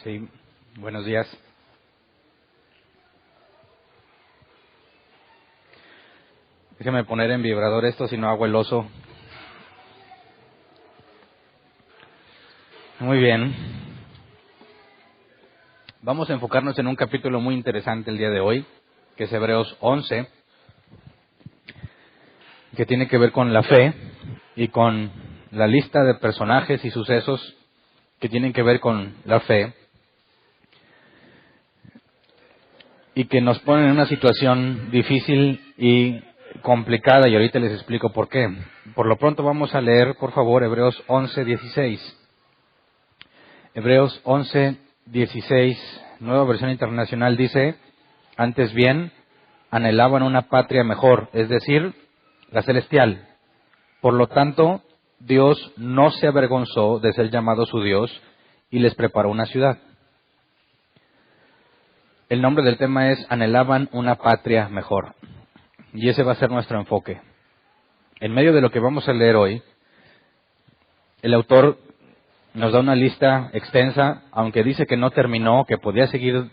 Sí, buenos días. Déjeme poner en vibrador esto, si no hago el oso. Muy bien. Vamos a enfocarnos en un capítulo muy interesante el día de hoy, que es Hebreos 11, que tiene que ver con la fe y con la lista de personajes y sucesos que tienen que ver con la fe y que nos ponen en una situación difícil y complicada, y ahorita les explico por qué. Por lo pronto vamos a leer, por favor, Hebreos 11:16. Hebreos 11:16, Nueva Versión Internacional, dice: antes bien, anhelaban una patria mejor, es decir, la celestial. Por lo tanto, Dios no se avergonzó de ser llamado su Dios y les preparó una ciudad. El nombre del tema es anhelaban una patria mejor. Y ese va a ser nuestro enfoque. En medio de lo que vamos a leer hoy, el autor nos da una lista extensa, aunque dice que no terminó, que podía seguir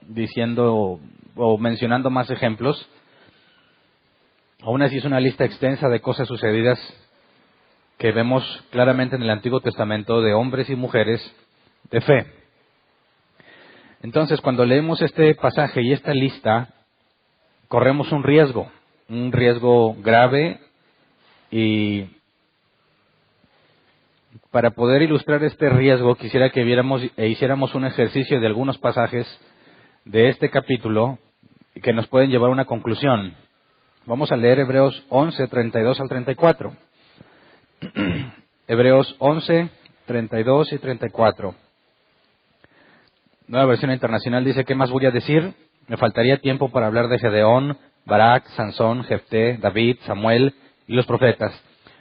diciendo o mencionando más ejemplos. Aún así es una lista extensa de cosas sucedidas que vemos claramente en el Antiguo Testamento de hombres y mujeres de fe. Entonces, cuando leemos este pasaje y esta lista, corremos un riesgo grave, y para poder ilustrar este riesgo quisiera que viéramos e hiciéramos un ejercicio de algunos pasajes de este capítulo que nos pueden llevar a una conclusión. Vamos a leer Hebreos 11, 32 al 34. Hebreos 11, 32 y 34. Nueva Versión Internacional dice: ¿qué más voy a decir? Me faltaría tiempo para hablar de Gedeón, Barak, Sansón, Jefté, David, Samuel y los profetas,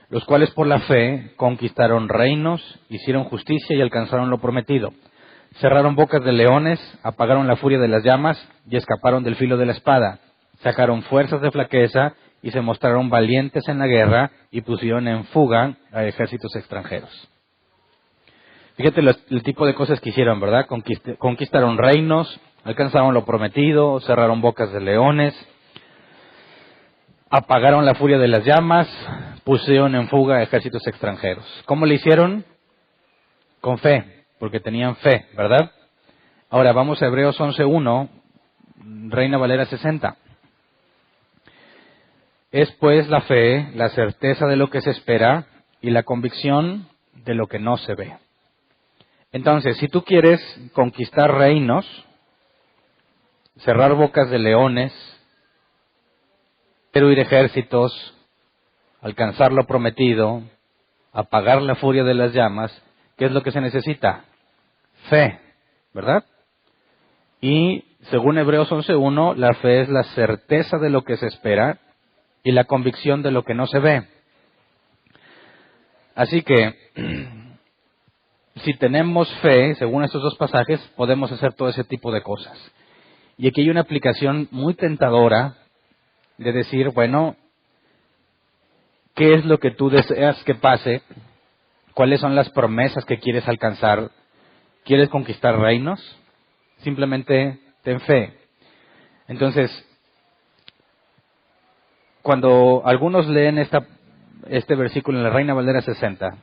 los cuales por la fe conquistaron reinos, hicieron justicia y alcanzaron lo prometido. Cerraron bocas de leones, apagaron la furia de las llamas y escaparon del filo de la espada. Sacaron fuerzas de flaqueza y se mostraron valientes en la guerra y pusieron en fuga a ejércitos extranjeros. Fíjate el tipo de cosas que hicieron, ¿verdad? Conquistaron reinos, alcanzaron lo prometido, cerraron bocas de leones, apagaron la furia de las llamas, pusieron en fuga a ejércitos extranjeros. ¿Cómo le hicieron? Con fe, porque tenían fe, ¿verdad? Ahora vamos a Hebreos 11:1, Reina Valera 60. Es pues la fe, la certeza de lo que se espera y la convicción de lo que no se ve. Entonces, si tú quieres conquistar reinos, cerrar bocas de leones, destruir ejércitos, alcanzar lo prometido, apagar la furia de las llamas, ¿qué es lo que se necesita? Fe, ¿verdad? Y según Hebreos 11:1, la fe es la certeza de lo que se espera y la convicción de lo que no se ve. Así que, si tenemos fe, según estos dos pasajes, podemos hacer todo ese tipo de cosas. Y aquí hay una aplicación muy tentadora de decir, bueno, ¿qué es lo que tú deseas que pase? ¿Cuáles son las promesas que quieres alcanzar? ¿Quieres conquistar reinos? Simplemente ten fe. Entonces, cuando algunos leen este versículo en la Reina Valera 60,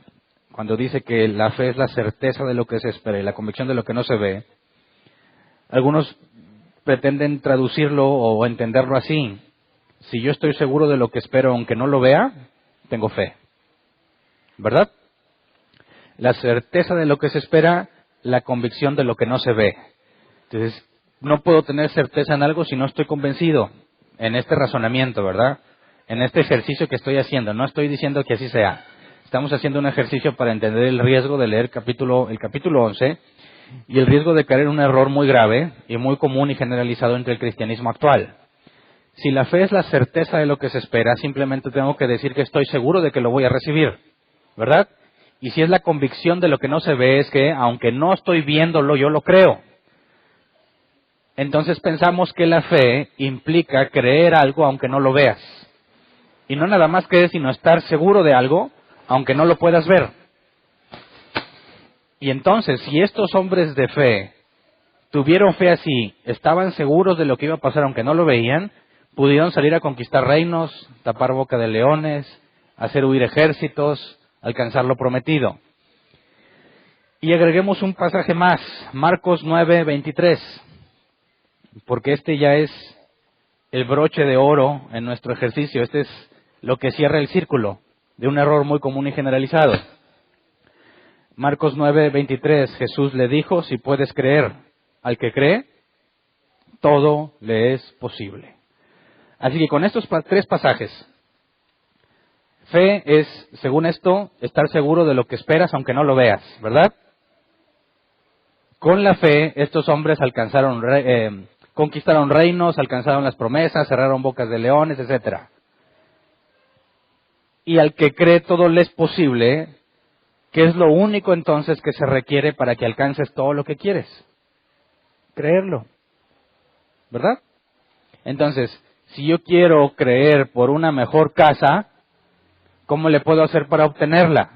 cuando dice que la fe es la certeza de lo que se espera y la convicción de lo que no se ve, algunos pretenden traducirlo o entenderlo así: si yo estoy seguro de lo que espero aunque no lo vea, tengo fe, ¿verdad? La certeza de lo que se espera, la convicción de lo que no se ve. Entonces, no puedo tener certeza en algo si no estoy convencido en este razonamiento, ¿verdad? En este ejercicio que estoy haciendo. No estoy diciendo que así sea. Estamos haciendo un ejercicio para entender el riesgo de leer el capítulo 11 y el riesgo de caer en un error muy grave y muy común y generalizado entre el cristianismo actual. Si la fe es la certeza de lo que se espera, simplemente tengo que decir que estoy seguro de que lo voy a recibir, ¿verdad? Y si es la convicción de lo que no se ve, es que aunque no estoy viéndolo, yo lo creo. Entonces pensamos que la fe implica creer algo aunque no lo veas. Y no nada más creer, sino estar seguro de algo aunque no lo puedas ver. Y entonces, si estos hombres de fe tuvieron fe así, estaban seguros de lo que iba a pasar aunque no lo veían, pudieron salir a conquistar reinos, tapar boca de leones, hacer huir ejércitos, alcanzar lo prometido. Y agreguemos un pasaje más, Marcos 9:23, porque este ya es el broche de oro en nuestro ejercicio, este es lo que cierra el círculo de un error muy común y generalizado. Marcos 9:23, Jesús le dijo, si puedes creer, al que cree, todo le es posible. Así que con estos tres pasajes, fe es, según esto, estar seguro de lo que esperas aunque no lo veas, ¿verdad? Con la fe, estos hombres conquistaron reinos, alcanzaron las promesas, cerraron bocas de leones, etc. Y al que cree todo le es posible, ¿qué es lo único entonces que se requiere para que alcances todo lo que quieres? Creerlo, ¿verdad? Entonces, si yo quiero creer por una mejor casa, ¿cómo le puedo hacer para obtenerla?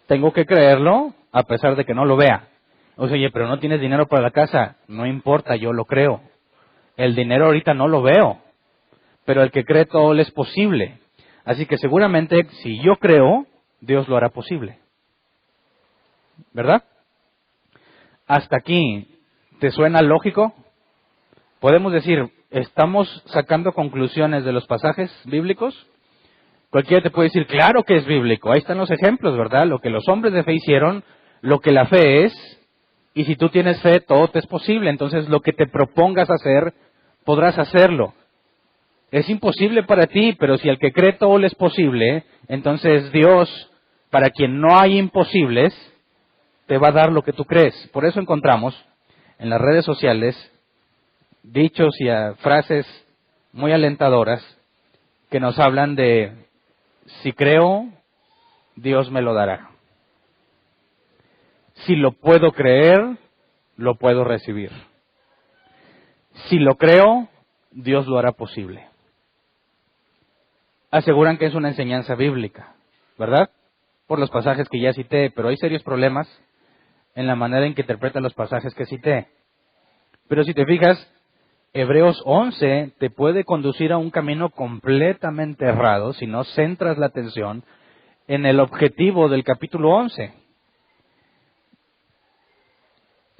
Tengo que creerlo a pesar de que no lo vea. Oye, pero no tienes dinero para la casa. No importa, yo lo creo. El dinero ahorita no lo veo, pero el que cree todo le es posible. Así que seguramente si yo creo, Dios lo hará posible. ¿Verdad? Hasta aquí, ¿te suena lógico? Podemos decir, ¿estamos sacando conclusiones de los pasajes bíblicos? Cualquiera te puede decir, claro que es bíblico. Ahí están los ejemplos, ¿verdad? Lo que los hombres de fe hicieron, lo que la fe es, y si tú tienes fe, todo te es posible. Entonces, lo que te propongas hacer, podrás hacerlo. Es imposible para ti, pero si al que cree todo le es posible, entonces Dios, para quien no hay imposibles, te va a dar lo que tú crees. Por eso encontramos en las redes sociales dichos y frases muy alentadoras que nos hablan de, si creo, Dios me lo dará. Si lo puedo creer, lo puedo recibir. Si lo creo, Dios lo hará posible. Aseguran que es una enseñanza bíblica, ¿verdad? Por los pasajes que ya cité, pero hay serios problemas en la manera en que interpretan los pasajes que cité. Pero si te fijas, Hebreos 11 te puede conducir a un camino completamente errado si no centras la atención en el objetivo del capítulo 11.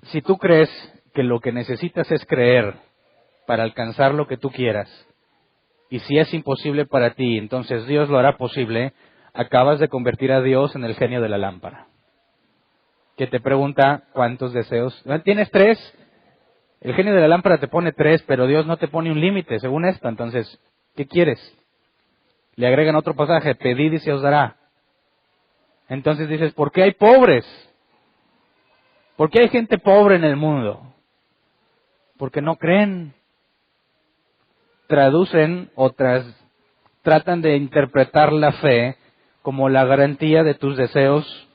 Si tú crees que lo que necesitas es creer para alcanzar lo que tú quieras, y si es imposible para ti, entonces Dios lo hará posible, acabas de convertir a Dios en el genio de la lámpara, que te pregunta cuántos deseos. ¿Tienes 3? El genio de la lámpara te pone 3, pero Dios no te pone un límite, según esto. Entonces, ¿qué quieres? Le agregan otro pasaje, pedid y se os dará. Entonces dices, ¿por qué hay pobres? ¿Por qué hay gente pobre en el mundo? Porque no creen. Traducen o tratan de interpretar la fe como la garantía de tus deseos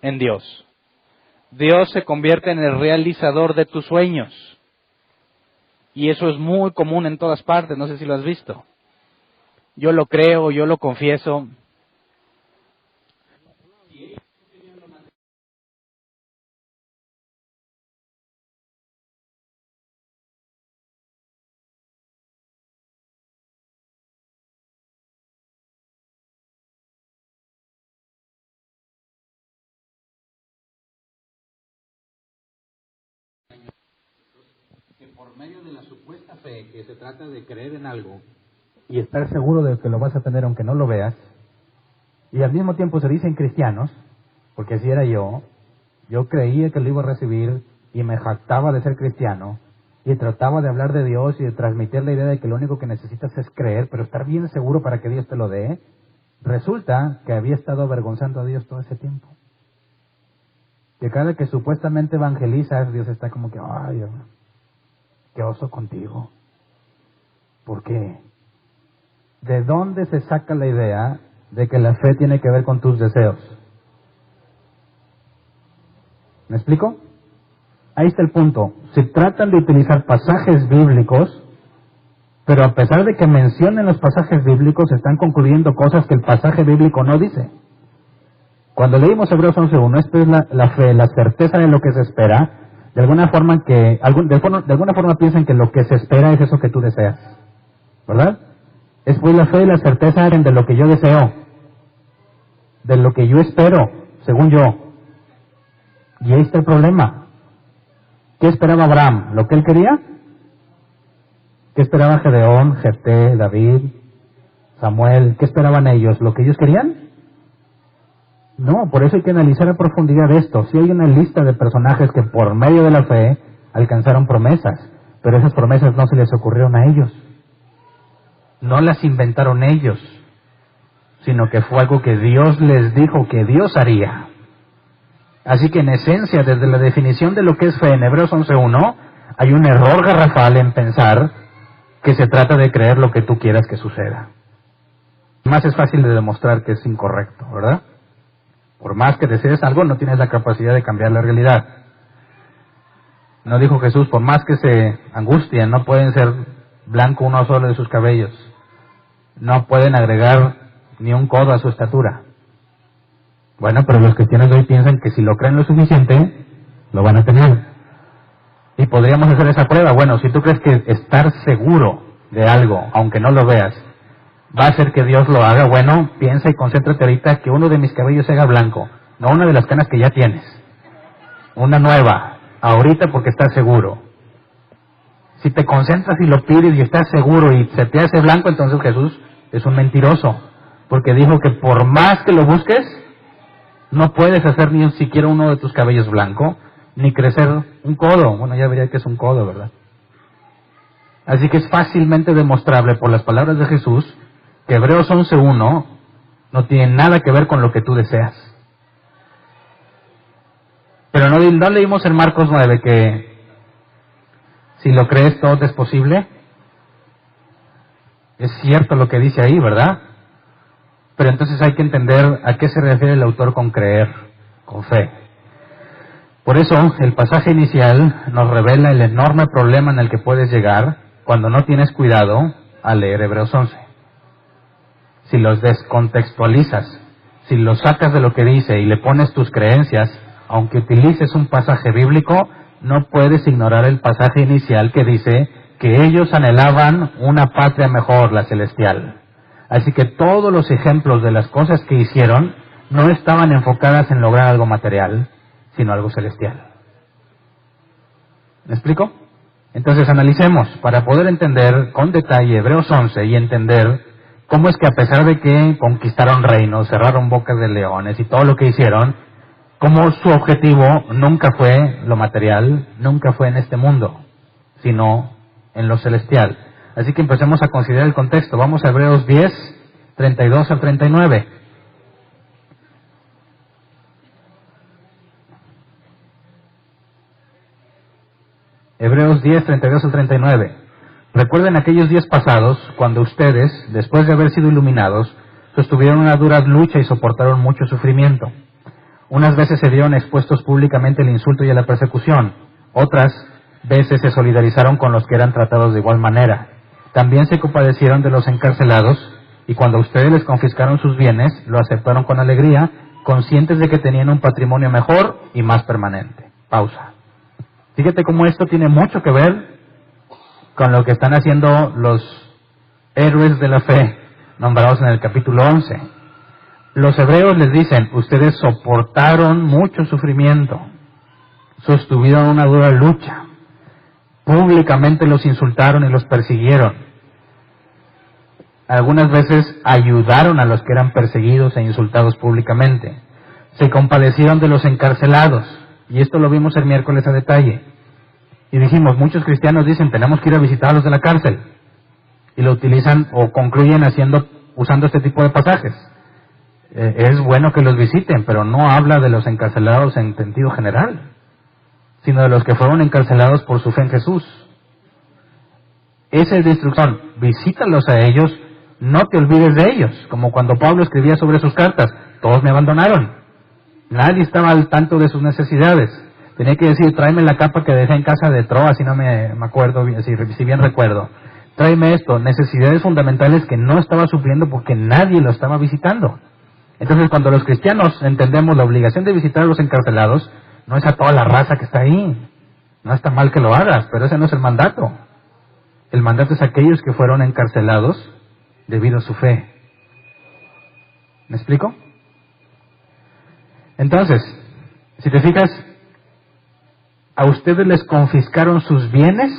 en Dios. Dios se convierte en el realizador de tus sueños. Y eso es muy común en todas partes, no sé si lo has visto. Yo lo creo, yo lo confieso. Que por medio de la supuesta fe, que se trata de creer en algo y estar seguro de que lo vas a tener aunque no lo veas, y al mismo tiempo se dicen cristianos, porque así era yo creía que lo iba a recibir y me jactaba de ser cristiano y trataba de hablar de Dios y de transmitir la idea de que lo único que necesitas es creer, pero estar bien seguro para que Dios te lo dé. Resulta que había estado avergonzando a Dios todo ese tiempo. Que cada que supuestamente evangelizas, Dios está como que, ay, qué oso contigo. ¿Por qué? ¿De dónde se saca la idea de que la fe tiene que ver con tus deseos? ¿Me explico? Ahí está el punto. Si tratan de utilizar pasajes bíblicos, pero a pesar de que mencionen los pasajes bíblicos, están concluyendo cosas que el pasaje bíblico no dice. Cuando leímos Hebreos 11.1, esto es la fe, la certeza de lo que se espera, de alguna forma piensan que lo que se espera es eso que tú deseas, ¿verdad? Es pues la fe y la certeza de lo que yo deseo, de lo que yo espero, según yo. Y ahí está el problema. ¿Qué esperaba Abraham? ¿Lo que él quería? ¿Qué esperaba Gedeón, Jefté, David, Samuel? ¿Qué esperaban ellos? ¿Lo que ellos querían? No, por eso hay que analizar a profundidad esto. Sí hay una lista de personajes que por medio de la fe alcanzaron promesas, pero esas promesas no se les ocurrieron a ellos. No las inventaron ellos, sino que fue algo que Dios les dijo que Dios haría. Así que en esencia, desde la definición de lo que es fe en Hebreos 11.1, hay un error garrafal en pensar que se trata de creer lo que tú quieras que suceda. Más es fácil de demostrar que es incorrecto, ¿verdad? Por más que desees algo, no tienes la capacidad de cambiar la realidad. No dijo Jesús, por más que se angustien, no pueden ser blanco uno solo de sus cabellos. No pueden agregar ni un codo a su estatura. Bueno, pero los cristianos de hoy piensan que si lo creen lo suficiente, lo van a tener. Y podríamos hacer esa prueba. Bueno, si tú crees que estar seguro de algo, aunque no lo veas, va a hacer que Dios lo haga, bueno, piensa y concéntrate ahorita que uno de mis cabellos se haga blanco, no una de las canas que ya tienes. Una nueva, ahorita porque estás seguro. Si te concentras y lo pides y estás seguro y se te hace blanco, entonces Jesús es un mentiroso, porque dijo que por más que lo busques, no puedes hacer ni siquiera uno de tus cabellos blanco, ni crecer un codo. Bueno, ya vería que es un codo, ¿verdad? Así que es fácilmente demostrable por las palabras de Jesús que Hebreos 11.1 no tiene nada que ver con lo que tú deseas. Pero no leímos en Marcos 9 que si lo crees todo es posible. Es cierto lo que dice ahí, ¿verdad? Pero entonces hay que entender a qué se refiere el autor con creer, con fe. Por eso el pasaje inicial nos revela el enorme problema en el que puedes llegar cuando no tienes cuidado al leer Hebreos 11. Si los descontextualizas, si los sacas de lo que dice y le pones tus creencias, aunque utilices un pasaje bíblico, no puedes ignorar el pasaje inicial que dice que ellos anhelaban una patria mejor, la celestial. Así que todos los ejemplos de las cosas que hicieron no estaban enfocadas en lograr algo material, sino algo celestial. ¿Me explico? Entonces analicemos para poder entender con detalle Hebreos 11 y entender cómo es que a pesar de que conquistaron reinos, cerraron bocas de leones y todo lo que hicieron, cómo su objetivo nunca fue lo material, nunca fue en este mundo, sino en lo celestial. Así que empecemos a considerar el contexto. Vamos a Hebreos 10, 32 al 39. Hebreos 10, 32 al 39. Recuerden aquellos días pasados, cuando ustedes, después de haber sido iluminados, sostuvieron una dura lucha y soportaron mucho sufrimiento. Unas veces se vieron expuestos públicamente al insulto y a la persecución. Otras veces se solidarizaron con los que eran tratados de igual manera. También se compadecieron de los encarcelados, y cuando ustedes les confiscaron sus bienes, lo aceptaron con alegría, conscientes de que tenían un patrimonio mejor y más permanente. Pausa. Fíjate cómo esto tiene mucho que ver con lo que están haciendo los héroes de la fe, nombrados en el capítulo 11. Los hebreos les dicen, ustedes soportaron mucho sufrimiento, sostuvieron una dura lucha, públicamente los insultaron y los persiguieron. Algunas veces ayudaron a los que eran perseguidos e insultados públicamente. Se compadecieron de los encarcelados, y esto lo vimos el miércoles a detalle. Y dijimos, muchos cristianos dicen, tenemos que ir a visitar a los de la cárcel. Y lo utilizan o concluyen usando este tipo de pasajes. Es bueno que los visiten, pero no habla de los encarcelados en sentido general, sino de los que fueron encarcelados por su fe en Jesús. Esa es la instrucción, visítalos a ellos, no te olvides de ellos, como cuando Pablo escribía sobre sus cartas, todos me abandonaron, nadie estaba al tanto de sus necesidades, tenía que decir, tráeme la capa que dejé en casa de Troas, si no me acuerdo, si bien recuerdo, tráeme esto, necesidades fundamentales que no estaba supliendo porque nadie lo estaba visitando. Entonces cuando los cristianos entendemos la obligación de visitar a los encarcelados, no es a toda la raza que está ahí, No está mal que lo hagas, pero ese no es el mandato. El mandato es aquellos que fueron encarcelados debido a su fe. ¿Me explico? Entonces, si te fijas, a ustedes les confiscaron sus bienes,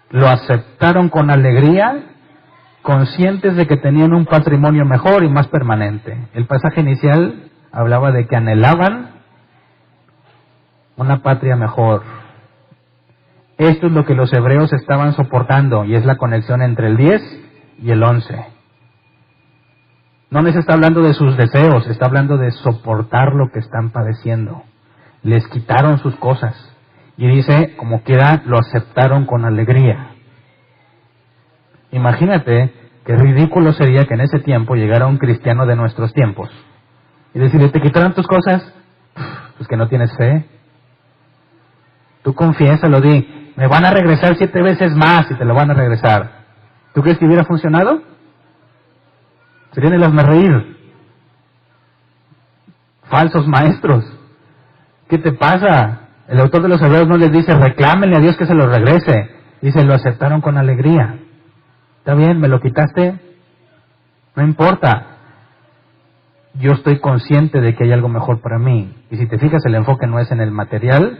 lo aceptaron con alegría, conscientes de que tenían un patrimonio mejor y más permanente. El pasaje inicial hablaba de que anhelaban una patria mejor. Esto es lo que los hebreos estaban soportando, y es la conexión entre el 10 y el 11. No les está hablando de sus deseos, está hablando de soportar lo que están padeciendo. Les quitaron sus cosas, y dice, como quiera, lo aceptaron con alegría. Imagínate qué ridículo sería que en ese tiempo llegara un cristiano de nuestros tiempos y decirle, ¿te quitaron tus cosas? Pues que no tienes fe. Tú confiésalo, di, me van a regresar 7 veces más y te lo van a regresar. ¿Tú crees que hubiera funcionado? Serían el hazmerreír. Falsos maestros. ¿Qué te pasa? El autor de los Hebreos no les dice, reclámenle a Dios que se lo regrese. Dice, lo aceptaron con alegría. Está bien, me lo quitaste, no importa. Yo estoy consciente de que hay algo mejor para mí. Y si te fijas, el enfoque no es en el material,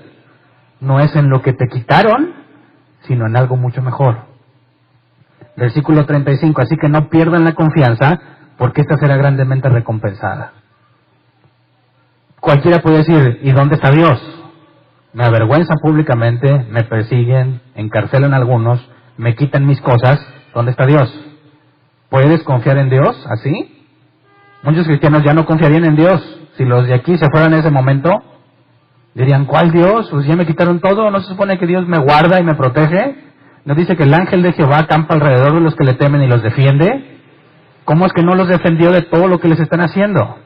no es en lo que te quitaron, sino en algo mucho mejor. Versículo 35, así que no pierdan la confianza, porque esta será grandemente recompensada. Cualquiera puede decir, ¿y dónde está Dios? Me avergüenzan públicamente, me persiguen, encarcelan a algunos, me quitan mis cosas. ¿Dónde está Dios? ¿Puedes confiar en Dios así? Muchos cristianos ya no confiarían en Dios. Si los de aquí se fueran en ese momento, dirían, ¿cuál Dios? Pues ya me quitaron todo. ¿No se supone que Dios me guarda y me protege? ¿No dice que el ángel de Jehová acampa alrededor de los que le temen y los defiende? ¿Cómo es que no los defendió de todo lo que les están haciendo?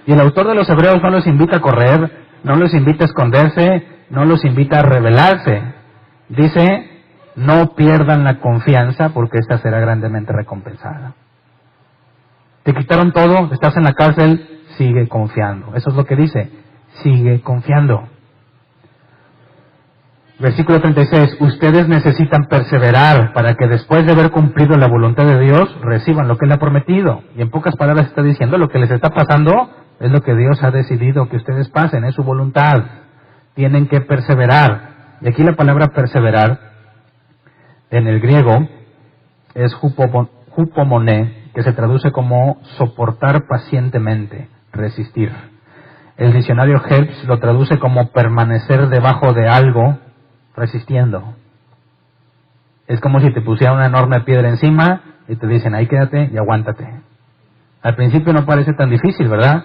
Y el autor de los Hebreos no los invita a correr, no los invita a esconderse, no los invita a rebelarse. Dice, no pierdan la confianza porque esta será grandemente recompensada. Te quitaron todo, estás en la cárcel, sigue confiando. Eso es lo que dice, sigue confiando. Versículo 36, ustedes necesitan perseverar para que después de haber cumplido la voluntad de Dios, reciban lo que Él ha prometido. Y en pocas palabras está diciendo, lo que les está pasando es lo que Dios ha decidido que ustedes pasen, es su voluntad. Tienen que perseverar. Y aquí la palabra perseverar, en el griego, es hupomoné, que se traduce como soportar pacientemente, resistir. El diccionario Helps lo traduce como permanecer debajo de algo, resistiendo. Es como si te pusieran una enorme piedra encima y te dicen, ahí quédate y aguántate. Al principio no parece tan difícil, ¿verdad?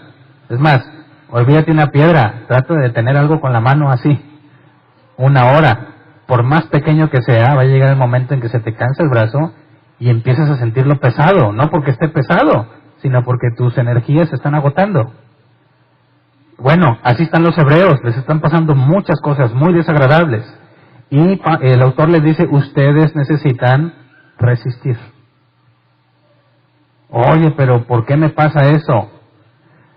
Es más, olvídate una piedra, trata de tener algo con la mano así, 1 hora. Por más pequeño que sea, va a llegar el momento en que se te cansa el brazo y empiezas a sentirlo pesado, no porque esté pesado, sino porque tus energías se están agotando. Bueno, así están los hebreos, les están pasando muchas cosas muy desagradables. Y el autor les dice, ustedes necesitan resistir. Oye, pero ¿por qué me pasa eso?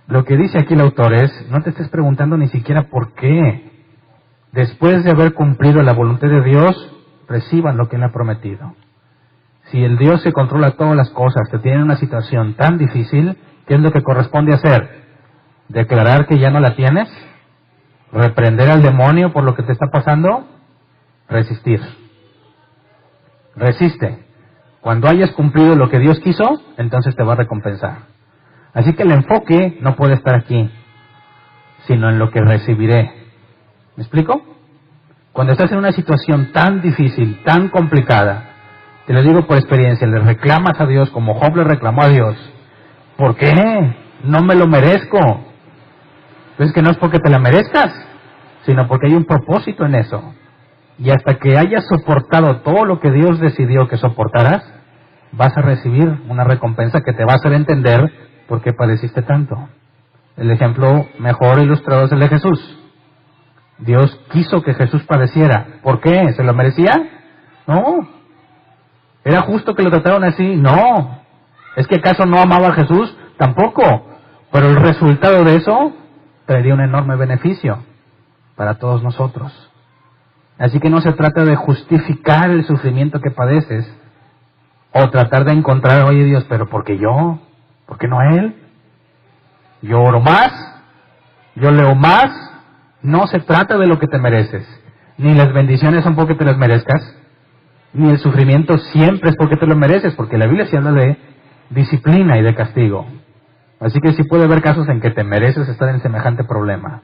Lo que dice aquí el autor es, no te estés preguntando ni siquiera por qué. Después de haber cumplido la voluntad de Dios, reciban lo que Él ha prometido. Si el Dios que controla todas las cosas te tiene en una situación tan difícil, ¿qué es lo que corresponde hacer? ¿Declarar que ya no la tienes? ¿Reprender al demonio por lo que te está pasando? Resistir. Resiste. Cuando hayas cumplido lo que Dios quiso, entonces te va a recompensar. Así que el enfoque no puede estar aquí, sino en lo que recibiré. ¿Me explico? Cuando estás en una situación tan difícil, tan complicada, te lo digo por experiencia, le reclamas a Dios como Job le reclamó a Dios. ¿Por qué? No me lo merezco. Pues es que no es porque te la merezcas, sino porque hay un propósito en eso. Y hasta que hayas soportado todo lo que Dios decidió que soportaras, vas a recibir una recompensa que te va a hacer entender por qué padeciste tanto. El ejemplo mejor ilustrado es el de Jesús. Dios quiso que Jesús padeciera. ¿Por qué? ¿Se lo merecía? No. ¿Era justo que lo trataron así? No. ¿Es que acaso no amaba a Jesús? Tampoco. Pero el resultado de eso traería un enorme beneficio. para todos nosotros. Así que no se trata de justificar el sufrimiento que padeces o tratar de encontrar, oye Dios, pero ¿por qué yo? ¿Por qué no Él? Yo oro más, yo leo más. No se trata de lo que te mereces, ni las bendiciones son porque te las merezcas, ni el sufrimiento siempre es porque te lo mereces, porque la Biblia sí habla de disciplina y de castigo. Así que sí puede haber casos en que te mereces estar en semejante problema,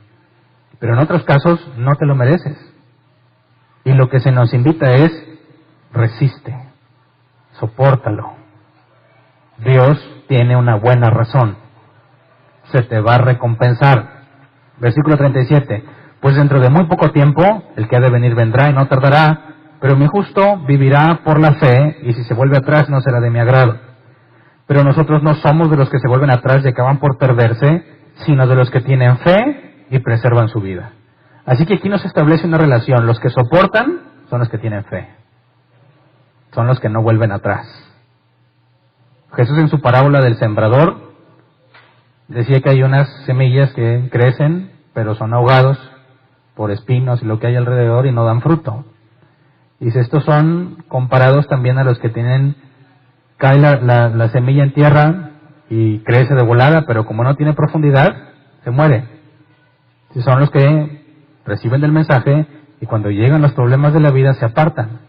pero en otros casos no te lo mereces. Y lo que se nos invita es, resiste, sopórtalo. Dios tiene una buena razón, se te va a recompensar. Versículo 37, pues dentro de muy poco tiempo, el que ha de venir vendrá y no tardará, pero mi justo vivirá por la fe, y si se vuelve atrás no será de mi agrado. Pero nosotros no somos de los que se vuelven atrás y acaban por perderse, sino de los que tienen fe y preservan su vida. Así que aquí nos establece una relación. Los que soportan son los que tienen fe. Son los que no vuelven atrás. Jesús en su parábola del sembrador decía que hay unas semillas que crecen, pero son ahogados por espinos y lo que hay alrededor y no dan fruto. Dice, estos son comparados también a los que cae la semilla en tierra y crece de volada, pero como no tiene profundidad, se muere. Si son los que reciben del mensaje y cuando llegan los problemas de la vida se apartan.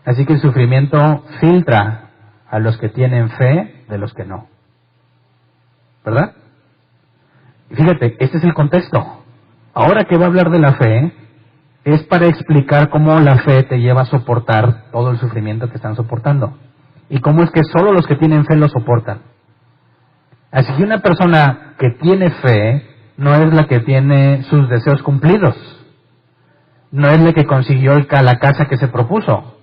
Así que el sufrimiento filtra a los que tienen fe de los que no. ¿Verdad? Y fíjate, este es el contexto. Ahora que va a hablar de la fe, es para explicar cómo la fe te lleva a soportar todo el sufrimiento que están soportando. Y cómo es que solo los que tienen fe lo soportan. Así que una persona que tiene fe no es la que tiene sus deseos cumplidos. No es la que consiguió la casa que se propuso.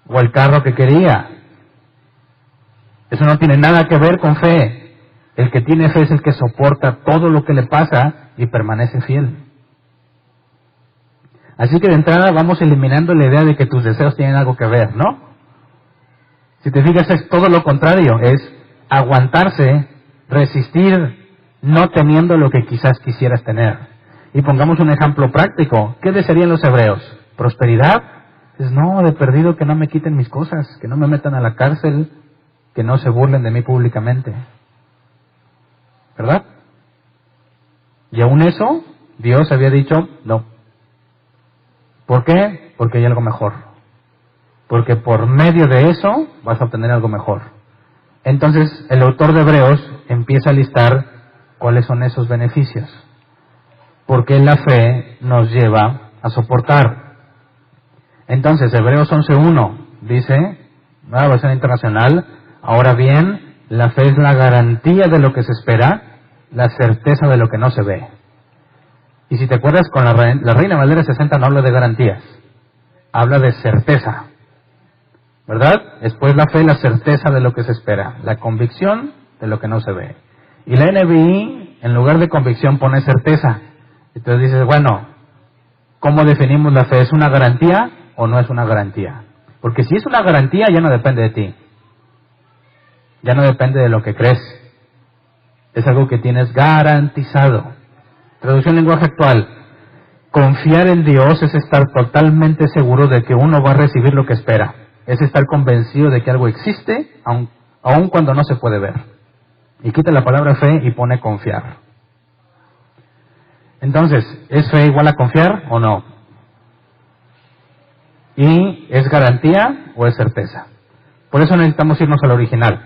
O el carro que quería. Eso no tiene nada que ver con fe. El que tiene fe es el que soporta todo lo que le pasa y permanece fiel. Así que de entrada vamos eliminando la idea de que tus deseos tienen algo que ver, ¿no? Si te fijas es todo lo contrario, es aguantarse, resistir, no teniendo lo que quizás quisieras tener. Y pongamos un ejemplo práctico. ¿Qué desearían los hebreos? ¿Prosperidad? Es no, de perdido que no me quiten mis cosas, que no me metan a la cárcel, que no se burlen de mí públicamente. ¿Verdad? Y aún eso, Dios había dicho, no. ¿Por qué? Porque hay algo mejor. Porque por medio de eso vas a obtener algo mejor. Entonces, el autor de Hebreos empieza a listar cuáles son esos beneficios. Porque la fe nos lleva a soportar. Entonces, Hebreos 11:1 dice, nueva versión internacional, ahora bien, la fe es la garantía de lo que se espera, la certeza de lo que no se ve. Y si te acuerdas, con la Reina Valera 60 no habla de garantías, habla de certeza. ¿Verdad? Después la fe, la certeza de lo que se espera, la convicción de lo que no se ve. Y la NBI, en lugar de convicción, pone certeza. Entonces dices, bueno, ¿cómo definimos la fe? ¿Es una garantía o no es una garantía? Porque si es una garantía, ya no depende de ti. Ya no depende de lo que crees. Es algo que tienes garantizado. Traducción lenguaje actual. Confiar en Dios es estar totalmente seguro de que uno va a recibir lo que espera. Es estar convencido de que algo existe, aun cuando no se puede ver. Y quita la palabra fe y pone confiar. Entonces, ¿es fe igual a confiar o no? ¿Y es garantía o es certeza? Por eso necesitamos irnos al original.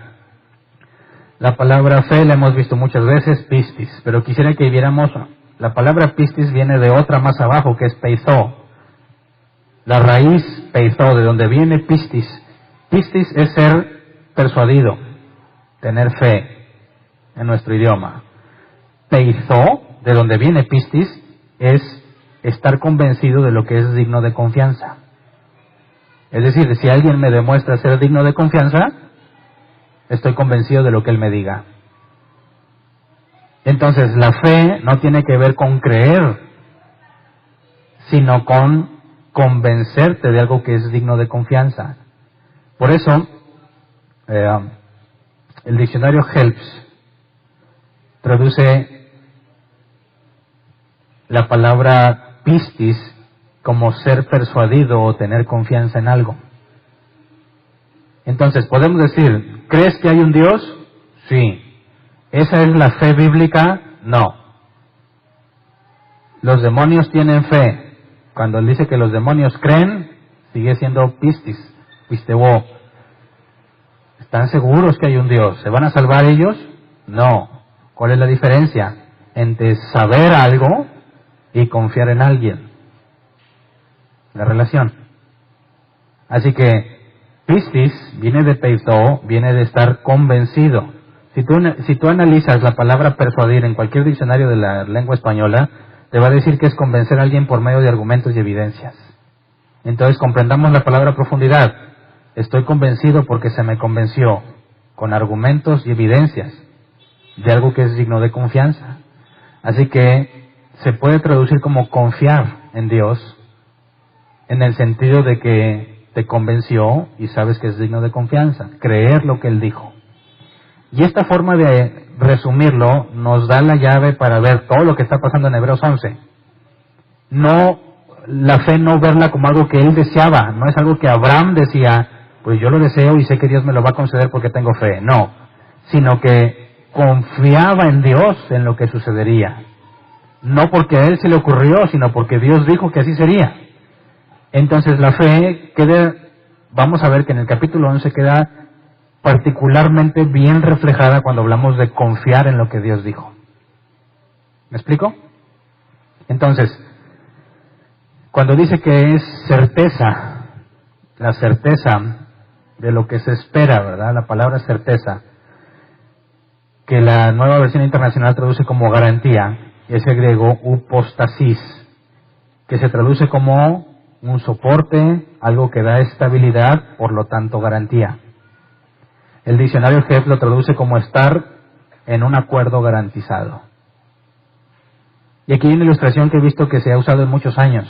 La palabra fe la hemos visto muchas veces, pistis, pero quisiera que viéramos, la palabra pistis viene de otra más abajo, que es peizó. La raíz peizó, de donde viene pistis. Pistis es ser persuadido, tener fe en nuestro idioma. Peizó, de donde viene pistis, es estar convencido de lo que es digno de confianza. Es decir, si alguien me demuestra ser digno de confianza, estoy convencido de lo que él me diga. Entonces, la fe no tiene que ver con creer, sino con convencerte de algo que es digno de confianza. Por eso, el diccionario Helps traduce la palabra pistis como ser persuadido o tener confianza en algo. Entonces, podemos decir, ¿crees que hay un Dios? Sí. ¿Esa es la fe bíblica? No. Los demonios tienen fe. Cuando él dice que los demonios creen, sigue siendo pistis, pistebo. ¿Están seguros que hay un Dios? ¿Se van a salvar ellos? No. ¿Cuál es la diferencia entre saber algo y confiar en alguien? La relación. Así que pistis viene de peito, viene de estar convencido. Si tú analizas la palabra persuadir en cualquier diccionario de la lengua española, te va a decir que es convencer a alguien por medio de argumentos y evidencias. Entonces comprendamos la palabra profundidad. Estoy convencido porque se me convenció con argumentos y evidencias de algo que es digno de confianza. Así que se puede traducir como confiar en Dios, en el sentido de que te convenció y sabes que es digno de confianza, creer lo que Él dijo. Y esta forma de resumirlo nos da la llave para ver todo lo que está pasando en Hebreos 11. No, la fe no verla como algo que él deseaba, no es algo que Abraham decía, pues yo lo deseo y sé que Dios me lo va a conceder porque tengo fe. No, sino que confiaba en Dios en lo que sucedería. No porque a él se le ocurrió, sino porque Dios dijo que así sería. Entonces la fe queda, vamos a ver que en el capítulo 11 queda particularmente bien reflejada cuando hablamos de confiar en lo que Dios dijo. ¿Me explico? Entonces, cuando dice que es certeza, la certeza de lo que se espera, ¿verdad? La palabra certeza, que la Nueva Versión Internacional traduce como garantía, es el griego upostasis, que se traduce como un soporte, algo que da estabilidad, por lo tanto garantía. El diccionario Jeff lo traduce como estar en un acuerdo garantizado. Y aquí hay una ilustración que he visto que se ha usado en muchos años.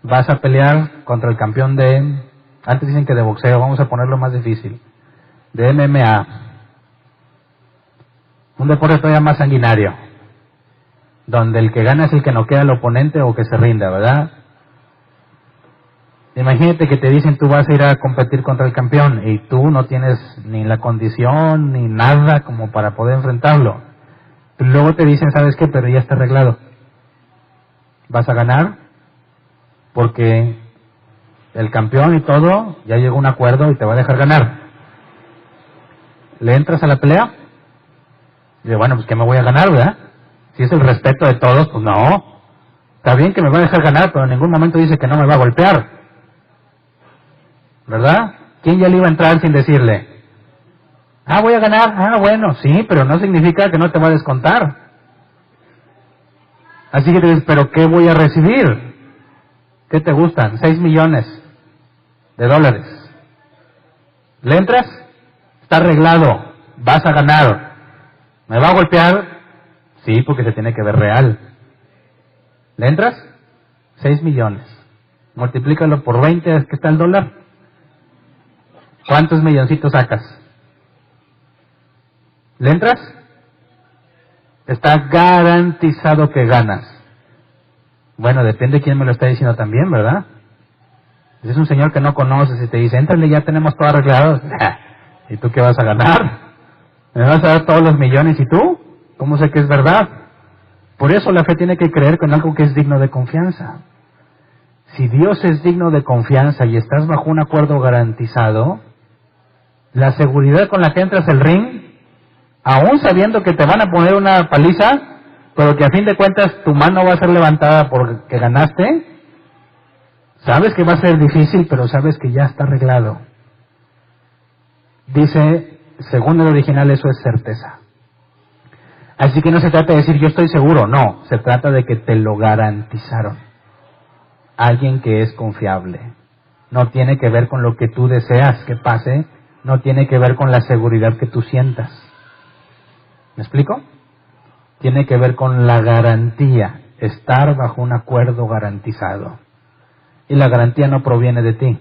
Vas a pelear contra el campeón antes dicen que de boxeo, vamos a ponerlo más difícil, de MMA. Un deporte todavía más sanguinario, donde el que gana es el que noquea al oponente o que se rinda, ¿verdad? Imagínate que te dicen tú vas a ir a competir contra el campeón y tú no tienes ni la condición ni nada como para poder enfrentarlo. Y luego te dicen, ¿sabes qué? Pero ya está arreglado. Vas a ganar porque el campeón y todo ya llegó a un acuerdo y te va a dejar ganar. ¿Le entras a la pelea? Y digo, bueno, pues ¿qué me voy a ganar, verdad? Si es el respeto de todos, pues no. Está bien que me va a dejar ganar, pero en ningún momento dice que no me va a golpear. ¿Verdad? ¿Quién ya le iba a entrar sin decirle? Voy a ganar. Bueno, sí, pero no significa que no te va a descontar. Así que te dices, ¿pero qué voy a recibir? ¿Qué te gustan? 6 millones de dólares. ¿Le entras? Está arreglado. Vas a ganar. ¿Me va a golpear? Sí, porque se tiene que ver real. ¿Le entras? 6 millones. Multiplícalo por 20, ¿qué está el dólar? ¿Cuántos milloncitos sacas? ¿Le entras? Está garantizado que ganas. Bueno, depende de quién me lo está diciendo también, ¿verdad? Si es un señor que no conoces y te dice, éntrale, ya tenemos todo arreglado. ¿Y tú qué vas a ganar? ¿Me vas a dar todos los millones y tú? ¿Cómo sé que es verdad? Por eso la fe tiene que creer con algo que es digno de confianza. Si Dios es digno de confianza y estás bajo un acuerdo garantizado, la seguridad con la que entras al ring, aún sabiendo que te van a poner una paliza, pero que a fin de cuentas tu mano va a ser levantada porque ganaste, sabes que va a ser difícil, pero sabes que ya está arreglado. Dice, según el original, eso es certeza. Así que no se trata de decir yo estoy seguro, no, se trata de que te lo garantizaron. Alguien que es confiable. No tiene que ver con lo que tú deseas que pase, no tiene que ver con la seguridad que tú sientas. ¿Me explico? Tiene que ver con la garantía, estar bajo un acuerdo garantizado. Y la garantía no proviene de ti.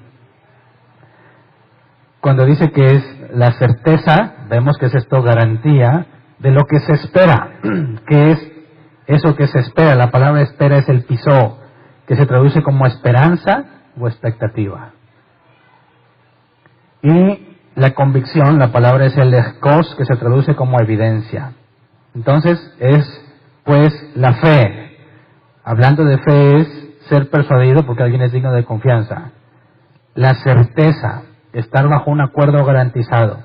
Cuando dice que es la certeza, vemos que es esto garantía de lo que se espera, que es eso que se espera. La palabra espera es el pisó, que se traduce como esperanza o expectativa. Y la convicción, la palabra es el echos, que se traduce como evidencia. Entonces es pues la fe. Hablando de fe es ser persuadido porque alguien es digno de confianza. La certeza, estar bajo un acuerdo garantizado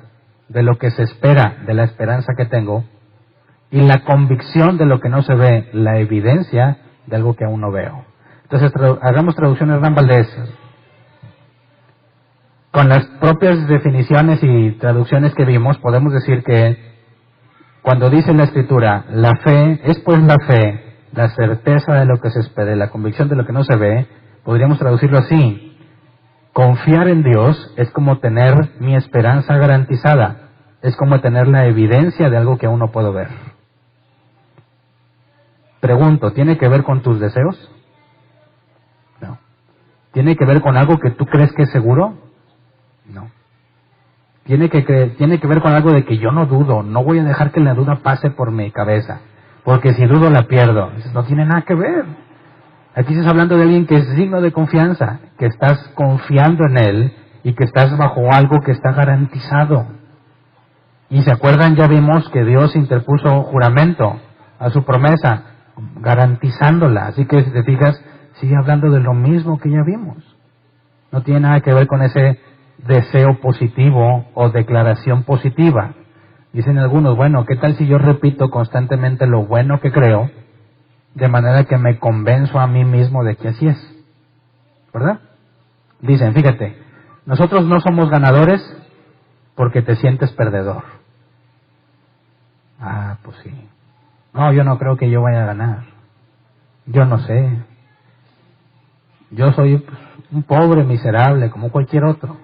de lo que se espera, de la esperanza que tengo, y la convicción de lo que no se ve, la evidencia de algo que aún no veo. Entonces hagamos traducción Hernán Valdés. Con las propias definiciones y traducciones que vimos, podemos decir que cuando dice la Escritura, la fe, es pues la fe, la certeza de lo que se espera, la convicción de lo que no se ve, podríamos traducirlo así. Confiar en Dios es como tener mi esperanza garantizada, es como tener la evidencia de algo que aún no puedo ver. Pregunto, ¿tiene que ver con tus deseos? No. ¿Tiene que ver con algo que tú crees que es seguro? No. Tiene que ver con algo de que yo no dudo, no voy a dejar que la duda pase por mi cabeza, porque si dudo la pierdo. No tiene nada que ver. Aquí estás hablando de alguien que es digno de confianza, que estás confiando en él y que estás bajo algo que está garantizado. Y se acuerdan, ya vimos que Dios interpuso juramento a su promesa, garantizándola. Así que si te fijas, sigue hablando de lo mismo que ya vimos. No tiene nada que ver con ese deseo positivo o declaración positiva. Dicen algunos, bueno, ¿qué tal si yo repito constantemente lo bueno que creo, de manera que me convenzo a mí mismo de que así es? ¿Verdad? Dicen, fíjate, nosotros no somos ganadores porque te sientes perdedor. Ah, pues sí. No, yo no creo que yo vaya a ganar. Yo no sé. Yo soy un pobre miserable como cualquier otro.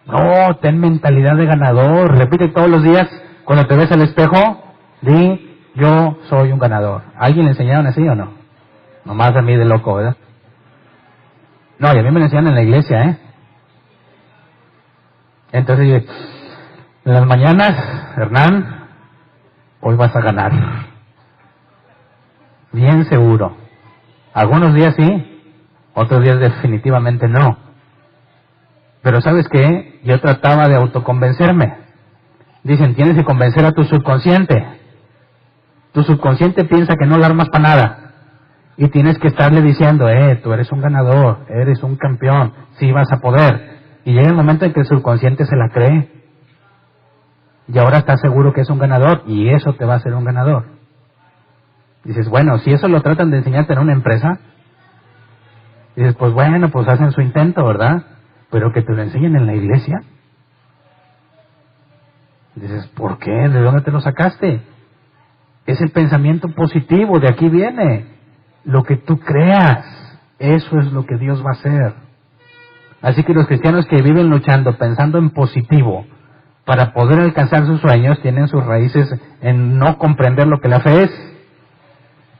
No, ten mentalidad de ganador. Repite todos los días, cuando te ves al espejo, di, yo soy un ganador. ¿A alguien le enseñaron así o no? Nomás a mí de loco, ¿verdad? No, y a mí me lo enseñan en la iglesia, ¿eh? Entonces yo, en las mañanas, Hernán, hoy vas a ganar. Bien seguro. Algunos días sí, otros días definitivamente no. Pero ¿sabes qué? Yo trataba de autoconvencerme. Dicen, tienes que convencer a tu subconsciente. Tu subconsciente piensa que no la armas para nada. Y tienes que estarle diciendo, tú eres un ganador, eres un campeón, sí vas a poder. Y llega el momento en que el subconsciente se la cree. Y ahora estás seguro que es un ganador, y eso te va a hacer un ganador. Dices, bueno, si eso lo tratan de enseñarte en una empresa, dices, pues bueno, pues hacen su intento, ¿verdad? Pero que te lo enseñen en la iglesia. Dices, ¿por qué? ¿De dónde te lo sacaste? Es el pensamiento positivo, de aquí viene. Lo que tú creas, eso es lo que Dios va a hacer. Así que los cristianos que viven luchando, pensando en positivo, para poder alcanzar sus sueños, tienen sus raíces en no comprender lo que la fe es.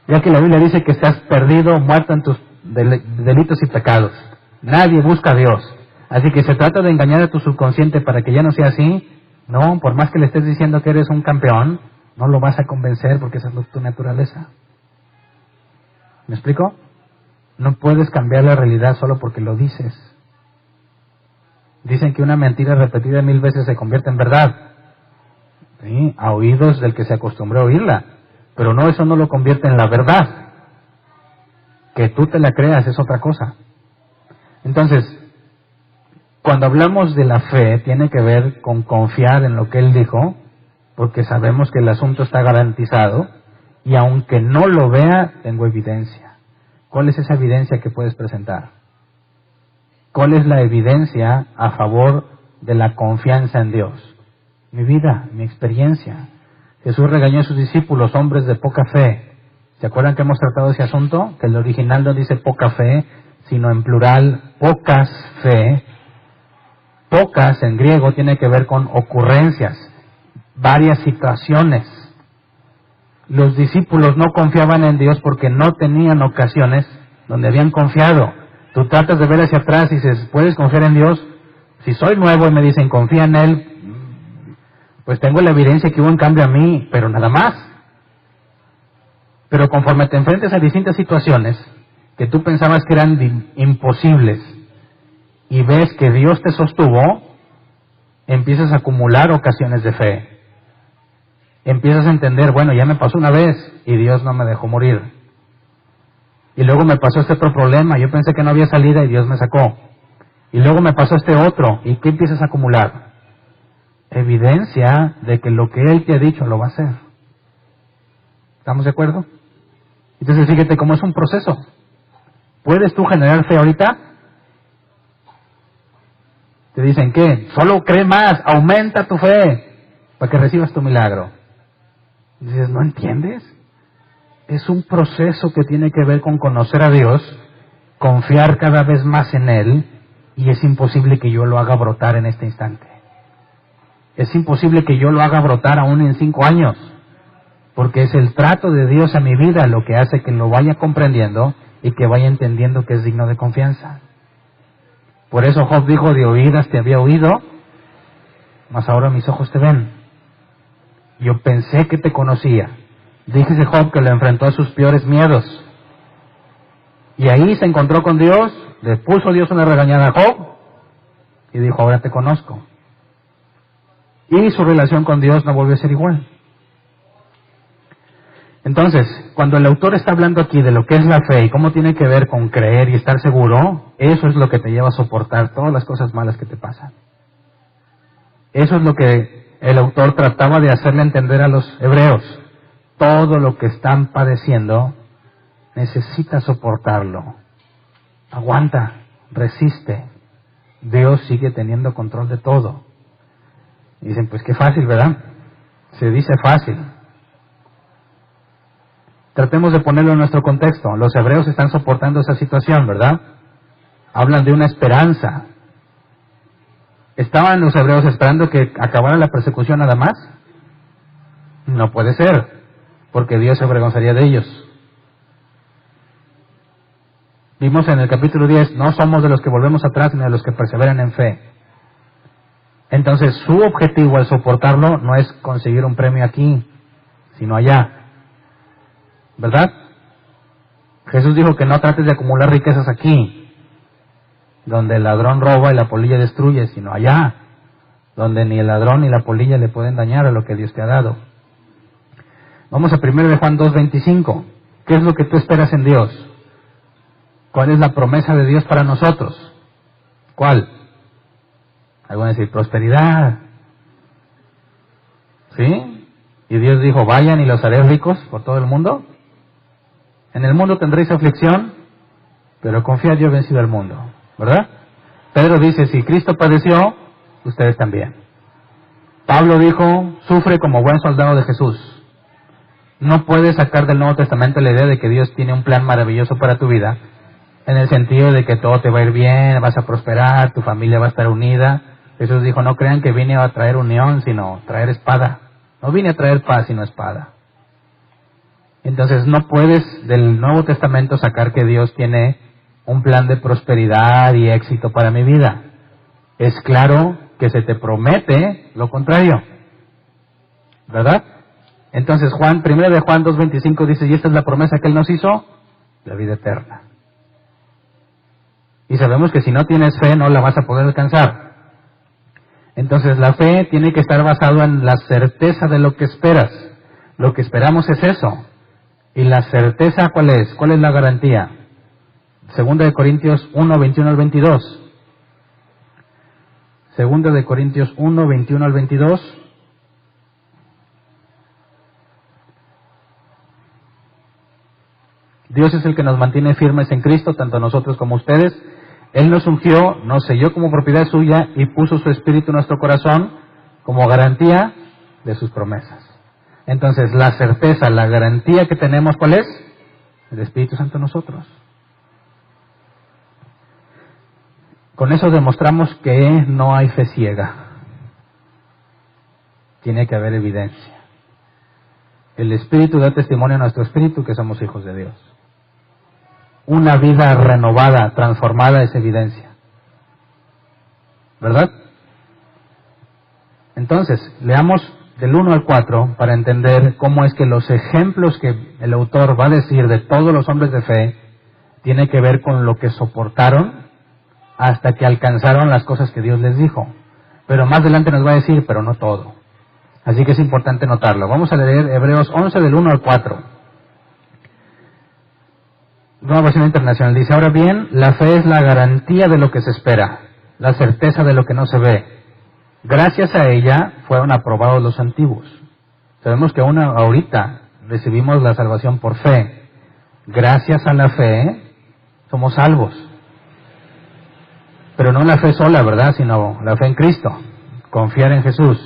Ya que la Biblia dice que estás perdido, muerto en tus delitos y pecados. Nadie busca a Dios. Así que se trata de engañar a tu subconsciente para que ya no sea así. No, por más que le estés diciendo que eres un campeón, no lo vas a convencer porque esa es tu naturaleza. ¿Me explico? No puedes cambiar la realidad solo porque lo dices. Dicen que una mentira repetida 1000 veces se convierte en verdad. ¿Sí? A oídos del que se acostumbró a oírla. Pero no, eso no lo convierte en la verdad. Que tú te la creas es otra cosa. Entonces, cuando hablamos de la fe, tiene que ver con confiar en lo que Él dijo, porque sabemos que el asunto está garantizado, y aunque no lo vea, tengo evidencia. ¿Cuál es esa evidencia que puedes presentar? ¿Cuál es la evidencia a favor de la confianza en Dios? Mi vida, mi experiencia. Jesús regañó a sus discípulos, hombres de poca fe. ¿Se acuerdan que hemos tratado ese asunto? Que el original no dice poca fe, sino en plural, pocas fe. Pocas en griego tiene que ver con ocurrencias, varias situaciones. Los discípulos no confiaban en Dios porque no tenían ocasiones donde habían confiado. Tú tratas de ver hacia atrás y dices, ¿puedes confiar en Dios? Si soy nuevo y me dicen, confía en Él, pues tengo la evidencia que hubo un cambio a mí, pero nada más. Pero conforme te enfrentes a distintas situaciones que tú pensabas que eran imposibles y ves que Dios te sostuvo, empiezas a acumular ocasiones de fe. Empiezas a entender, bueno, ya me pasó una vez y Dios no me dejó morir. Y luego me pasó este otro problema, yo pensé que no había salida y Dios me sacó. Y luego me pasó este otro, ¿y qué empiezas a acumular? Evidencia de que lo que Él te ha dicho lo va a hacer. ¿Estamos de acuerdo? Entonces fíjate cómo es un proceso. ¿Puedes tú generar fe ahorita? Te dicen, ¿qué? Solo cree más, aumenta tu fe para que recibas tu milagro. Y dices, ¿no entiendes? Es un proceso que tiene que ver con conocer a Dios, confiar cada vez más en Él, y es imposible que yo lo haga brotar en este instante. Es imposible que yo lo haga brotar aún en 5 años, porque es el trato de Dios a mi vida lo que hace que lo vaya comprendiendo y que vaya entendiendo que es digno de confianza. Por eso Job dijo, de oídas te había oído, mas ahora mis ojos te ven. Yo pensé que te conocía. Díjese Job que lo enfrentó a sus peores miedos. Y ahí se encontró con Dios, le puso Dios una regañada a Job y dijo, ahora te conozco. Y su relación con Dios no volvió a ser igual. Entonces, cuando el autor está hablando aquí de lo que es la fe y cómo tiene que ver con creer y estar seguro, eso es lo que te lleva a soportar todas las cosas malas que te pasan. Eso es lo que el autor trataba de hacerle entender a los hebreos. Todo lo que están padeciendo, necesita soportarlo. Aguanta, resiste. Dios sigue teniendo control de todo. Y dicen, pues qué fácil, ¿verdad? Se dice fácil. Tratemos de ponerlo en nuestro contexto. Los hebreos están soportando esa situación, ¿verdad? Hablan de una esperanza. ¿Estaban los hebreos esperando que acabara la persecución nada más? No puede ser, porque Dios se avergonzaría de ellos. Vimos en el capítulo 10, no somos de los que volvemos atrás, sino de los que perseveran en fe. Entonces, su objetivo al soportarlo no es conseguir un premio aquí, sino allá. ¿Verdad? Jesús dijo que no trates de acumular riquezas aquí, donde el ladrón roba y la polilla destruye, sino allá, donde ni el ladrón ni la polilla le pueden dañar a lo que Dios te ha dado. Vamos a 1 de Juan 2:25. ¿Qué es lo que tú esperas en Dios? ¿Cuál es la promesa de Dios para nosotros? ¿Cuál? Algo decir, prosperidad. ¿Sí? Y Dios dijo, vayan y los haré ricos por todo el mundo. En el mundo tendréis aflicción, pero confiad, yo he vencido al mundo. ¿Verdad? Pedro dice, si Cristo padeció, ustedes también. Pablo dijo, sufre como buen soldado de Jesús. No puedes sacar del Nuevo Testamento la idea de que Dios tiene un plan maravilloso para tu vida, en el sentido de que todo te va a ir bien, vas a prosperar, tu familia va a estar unida. Jesús dijo, no crean que vine a traer unión, sino traer espada. No vine a traer paz, sino espada. Entonces no puedes del Nuevo Testamento sacar que Dios tiene un plan de prosperidad y éxito para mi vida. Es claro que se te promete lo contrario. ¿Verdad? Entonces 1 de Juan 2:25 dice, y esta es la promesa que Él nos hizo, la vida eterna. Y sabemos que si no tienes fe no la vas a poder alcanzar. Entonces la fe tiene que estar basada en la certeza de lo que esperas. Lo que esperamos es eso. ¿Y la certeza cuál es? ¿Cuál es la garantía? 2 de Corintios 1, 21 al 22. 2 de Corintios 1, 21 al 22. Dios es el que nos mantiene firmes en Cristo, tanto nosotros como ustedes. Él nos ungió, nos selló como propiedad suya y puso su Espíritu en nuestro corazón como garantía de sus promesas. Entonces, la certeza, la garantía que tenemos, ¿cuál es? El Espíritu Santo en nosotros. Con eso demostramos que no hay fe ciega. Tiene que haber evidencia. El Espíritu da testimonio a nuestro espíritu que somos hijos de Dios. Una vida renovada, transformada es evidencia. ¿Verdad? Entonces, leamos del 1 al 4 para entender cómo es que los ejemplos que el autor va a decir de todos los hombres de fe tiene que ver con lo que soportaron hasta que alcanzaron las cosas que Dios les dijo. Pero más adelante nos va a decir, pero no todo. Así que es importante notarlo. Vamos a leer Hebreos 11 del 1 al 4. Nueva versión internacional dice, ahora bien, la fe es la garantía de lo que se espera, la certeza de lo que no se ve. Gracias a ella fueron aprobados los antiguos. Sabemos que aún ahorita recibimos la salvación por fe. Gracias a la fe somos salvos. Pero no la fe sola, ¿verdad? Sino la fe en Cristo. Confiar en Jesús.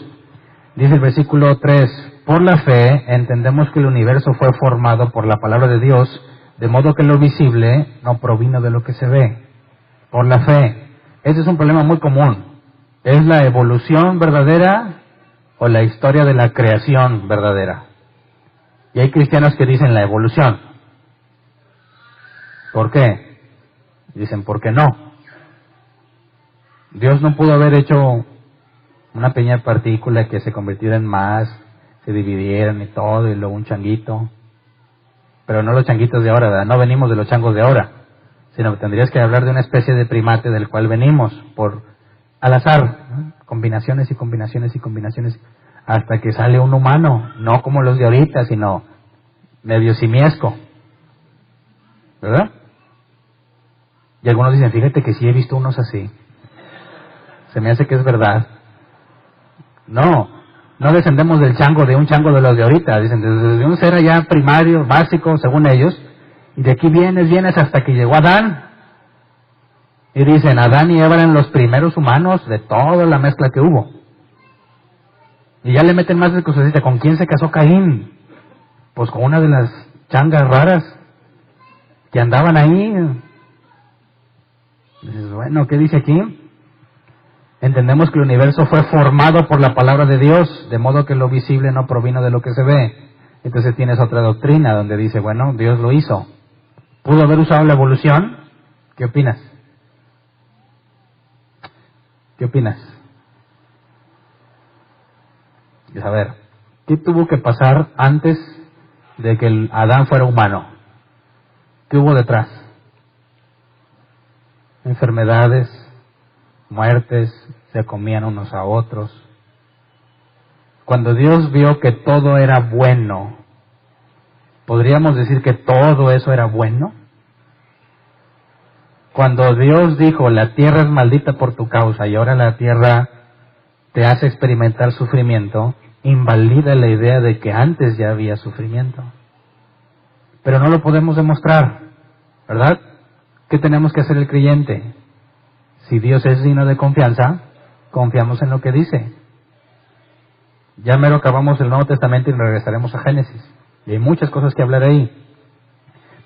Dice el versículo 3, por la fe entendemos que el universo fue formado por la palabra de Dios, de modo que lo visible no provino de lo que se ve. Por la fe. Este es un problema muy común. ¿Es la evolución verdadera o la historia de la creación verdadera? Y hay cristianos que dicen la evolución. ¿Por qué? Dicen, ¿por qué no? Dios no pudo haber hecho una pequeña partícula que se convirtiera en más, se dividieran y todo, y luego un changuito. Pero no los changuitos de ahora, ¿verdad? No venimos de los changos de ahora, sino que tendrías que hablar de una especie de primate del cual venimos, por al azar, ¿no? Combinaciones y combinaciones y combinaciones, hasta que sale un humano, no como los de ahorita, sino medio simiesco, ¿verdad? Y algunos dicen, fíjate que sí he visto unos así. Se me hace que es verdad. No descendemos del chango, de un chango de los de ahorita. Dicen, desde un ser allá primario, básico, según ellos, y de aquí vienes hasta que llegó Adán. Y dicen, Adán y Eva eran los primeros humanos de toda la mezcla que hubo. Y ya le meten más de cosas. ¿Con quién se casó Caín? Pues con una de las changas raras que andaban ahí. Dices, bueno, ¿qué dice aquí? Entendemos que el universo fue formado por la palabra de Dios, de modo que lo visible no provino de lo que se ve. Entonces tienes otra doctrina donde dice, bueno, Dios lo hizo. ¿Pudo haber usado la evolución? ¿Qué opinas? ¿Qué opinas? A ver, ¿qué tuvo que pasar antes de que el Adán fuera humano? ¿Qué hubo detrás? Enfermedades, muertes, se comían unos a otros. Cuando Dios vio que todo era bueno, ¿podríamos decir que todo eso era bueno? Cuando Dios dijo, la tierra es maldita por tu causa y ahora la tierra te hace experimentar sufrimiento, invalida la idea de que antes ya había sufrimiento. Pero no lo podemos demostrar, ¿verdad? ¿Qué tenemos que hacer el creyente? Si Dios es digno de confianza, confiamos en lo que dice. Ya mero acabamos el Nuevo Testamento y regresaremos a Génesis. Y hay muchas cosas que hablar ahí.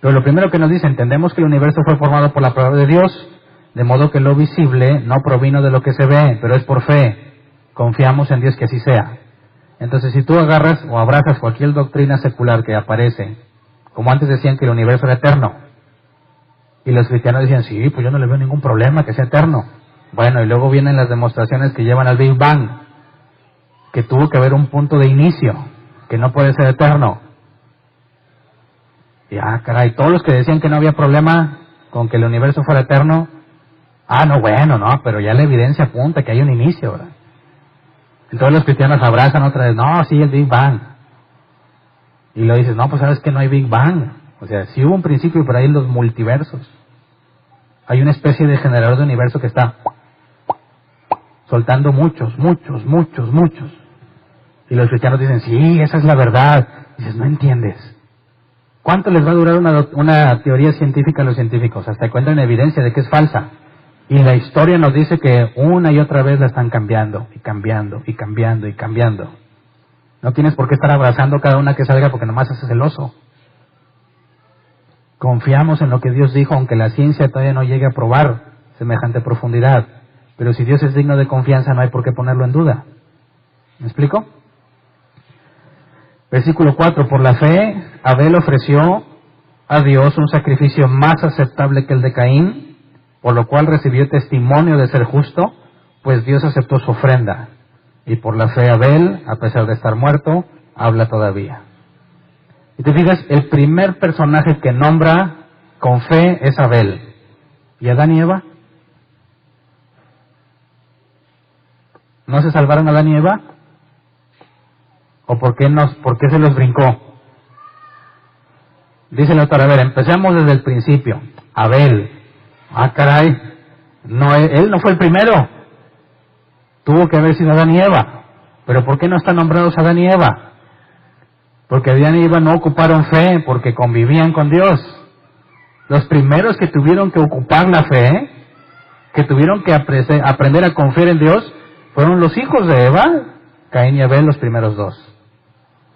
Pero lo primero que nos dice, entendemos que el universo fue formado por la palabra de Dios, de modo que lo visible no provino de lo que se ve, pero es por fe. Confiamos en Dios que así sea. Entonces, si tú agarras o abrazas cualquier doctrina secular que aparece, como antes decían que el universo era eterno, y los cristianos decían, sí, pues yo no le veo ningún problema que sea eterno. Bueno, y luego vienen las demostraciones que llevan al Big Bang, que tuvo que haber un punto de inicio, que no puede ser eterno. Y caray, todos los que decían que no había problema con que el universo fuera eterno, no, bueno, no, pero ya la evidencia apunta que hay un inicio, ¿verdad? Entonces los cristianos abrazan otra vez, no, sí, el Big Bang. Y lo dices, no, pues sabes que no hay Big Bang. O sea, sí hubo un principio, pero hay los multiversos. Hay una especie de generador de universo que está soltando muchos. Y los cristianos dicen, sí, esa es la verdad. Y dices, no entiendes. ¿Cuánto les va a durar una teoría científica a los científicos? Hasta que encuentran evidencia de que es falsa. Y la historia nos dice que una y otra vez la están cambiando, y cambiando. No tienes por qué estar abrazando cada una que salga porque nomás haces el oso. Confiamos en lo que Dios dijo, aunque la ciencia todavía no llegue a probar semejante profundidad. Pero si Dios es digno de confianza, no hay por qué ponerlo en duda. ¿Me explico? Versículo 4. Por la fe, Abel ofreció a Dios un sacrificio más aceptable que el de Caín, por lo cual recibió testimonio de ser justo, pues Dios aceptó su ofrenda. Y por la fe Abel, a pesar de estar muerto, habla todavía. Y te fijas, el primer personaje que nombra con fe es Abel. ¿Y Adán y Eva? ¿No se salvaron Adán y Eva? ¿O por qué se los brincó? Dice el autor, a ver, empecemos desde el principio. Abel. Ah, caray. No, él no fue el primero. Tuvo que haber sido Adán y Eva. Pero ¿por qué no están nombrados Adán y Eva? Porque Adán y Eva no ocuparon fe, porque convivían con Dios. Los primeros que tuvieron que ocupar la fe, que tuvieron que aprender a confiar en Dios, fueron los hijos de Eva, Caín y Abel, los primeros dos.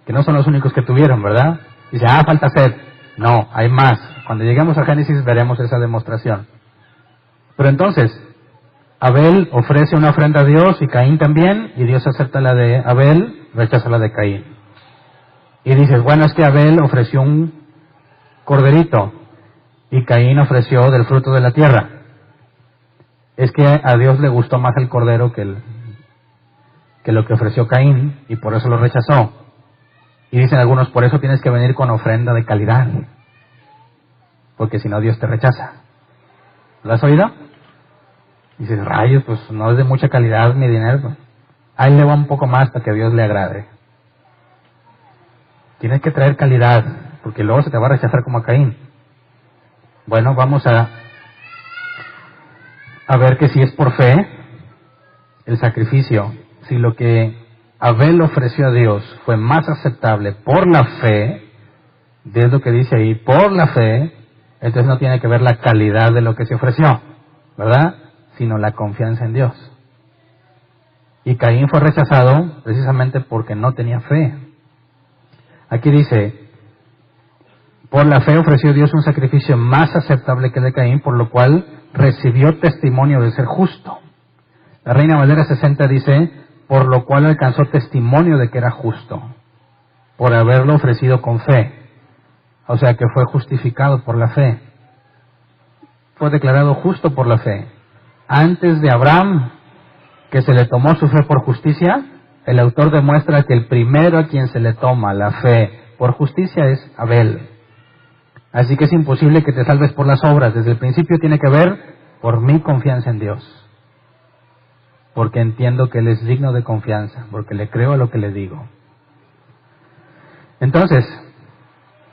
Que no son los únicos que tuvieron, ¿verdad? Dice, falta Set. No, hay más. Cuando lleguemos a Génesis veremos esa demostración. Pero entonces, Abel ofrece una ofrenda a Dios y Caín también, y Dios acepta la de Abel, rechaza la de Caín. Y dices, bueno, es que Abel ofreció un corderito y Caín ofreció del fruto de la tierra. Es que a Dios le gustó más el cordero que lo que ofreció Caín, y por eso lo rechazó. Y dicen algunos, por eso tienes que venir con ofrenda de calidad, porque si no Dios te rechaza. ¿Lo has oído? Dices, rayos, pues no es de mucha calidad mi dinero. Ahí le va un poco más para que Dios le agrade. Tienes que traer calidad, porque luego se te va a rechazar como a Caín. Bueno, vamos a ver que si es por fe, el sacrificio, si lo que Abel ofreció a Dios fue más aceptable por la fe, es lo que dice ahí, por la fe, entonces no tiene que ver la calidad de lo que se ofreció, ¿verdad? Sino la confianza en Dios. Y Caín fue rechazado precisamente porque no tenía fe. Aquí dice, por la fe ofreció Dios un sacrificio más aceptable que el de Caín, por lo cual recibió testimonio de ser justo. La Reina Valera 60 dice, por lo cual alcanzó testimonio de que era justo, por haberlo ofrecido con fe. O sea que fue justificado por la fe. Fue declarado justo por la fe. Antes de Abraham, que se le tomó su fe por justicia, el autor demuestra que el primero a quien se le toma la fe por justicia es Abel. Así que es imposible que te salves por las obras. Desde el principio tiene que ver por mi confianza en Dios. Porque entiendo que Él es digno de confianza, porque le creo a lo que le digo. Entonces,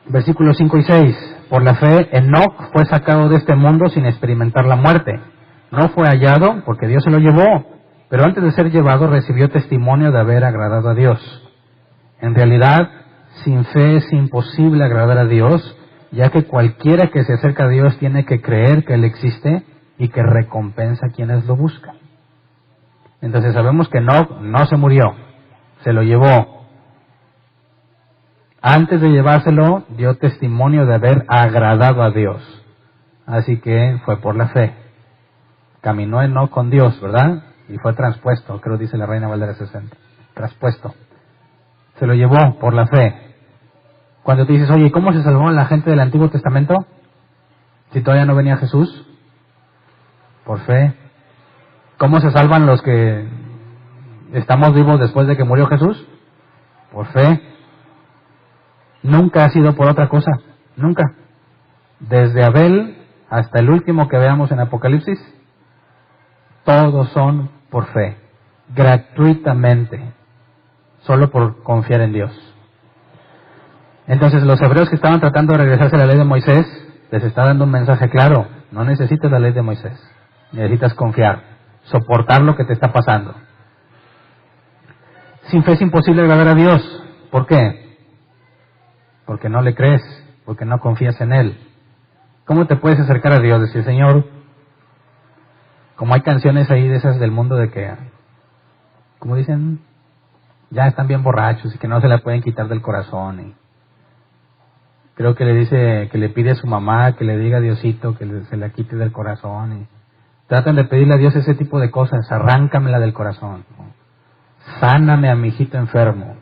versículos 5 y 6. Por la fe, Enoc fue sacado de este mundo sin experimentar la muerte. No fue hallado porque Dios se lo llevó, pero antes de ser llevado recibió testimonio de haber agradado a Dios. En realidad, sin fe es imposible agradar a Dios, ya que cualquiera que se acerca a Dios tiene que creer que Él existe y que recompensa a quienes lo buscan. Entonces sabemos que Enoc no se murió, se lo llevó. Antes de llevárselo, dio testimonio de haber agradado a Dios. Así que fue por la fe. Caminó Enoc con Dios, ¿verdad? Y fue traspuesto, creo dice la Reina Valera 60. Traspuesto. Se lo llevó por la fe. Cuando te dices, oye, ¿cómo se salvó la gente del Antiguo Testamento? Si todavía no venía Jesús. Por fe. ¿Cómo se salvan los que estamos vivos después de que murió Jesús? Por fe. Nunca ha sido por otra cosa. Nunca. Desde Abel hasta el último que veamos en Apocalipsis, todos son por fe. Gratuitamente. Solo por confiar en Dios. Entonces los hebreos que estaban tratando de regresarse a la ley de Moisés, les está dando un mensaje claro. No necesitas la ley de Moisés. Necesitas confiar. Soportar lo que te está pasando. Sin fe es imposible agradar a Dios. ¿Por qué? Porque no le crees, porque no confías en Él. ¿Cómo te puedes acercar a Dios? Decir, Señor, como hay canciones ahí de esas del mundo de que, como dicen, ya están bien borrachos y que no se la pueden quitar del corazón. Y creo que le dice, que le pide a su mamá que le diga a Diosito que se la quite del corazón. Y tratan de pedirle a Dios ese tipo de cosas. Arráncamela del corazón. Sáname a mi hijito enfermo.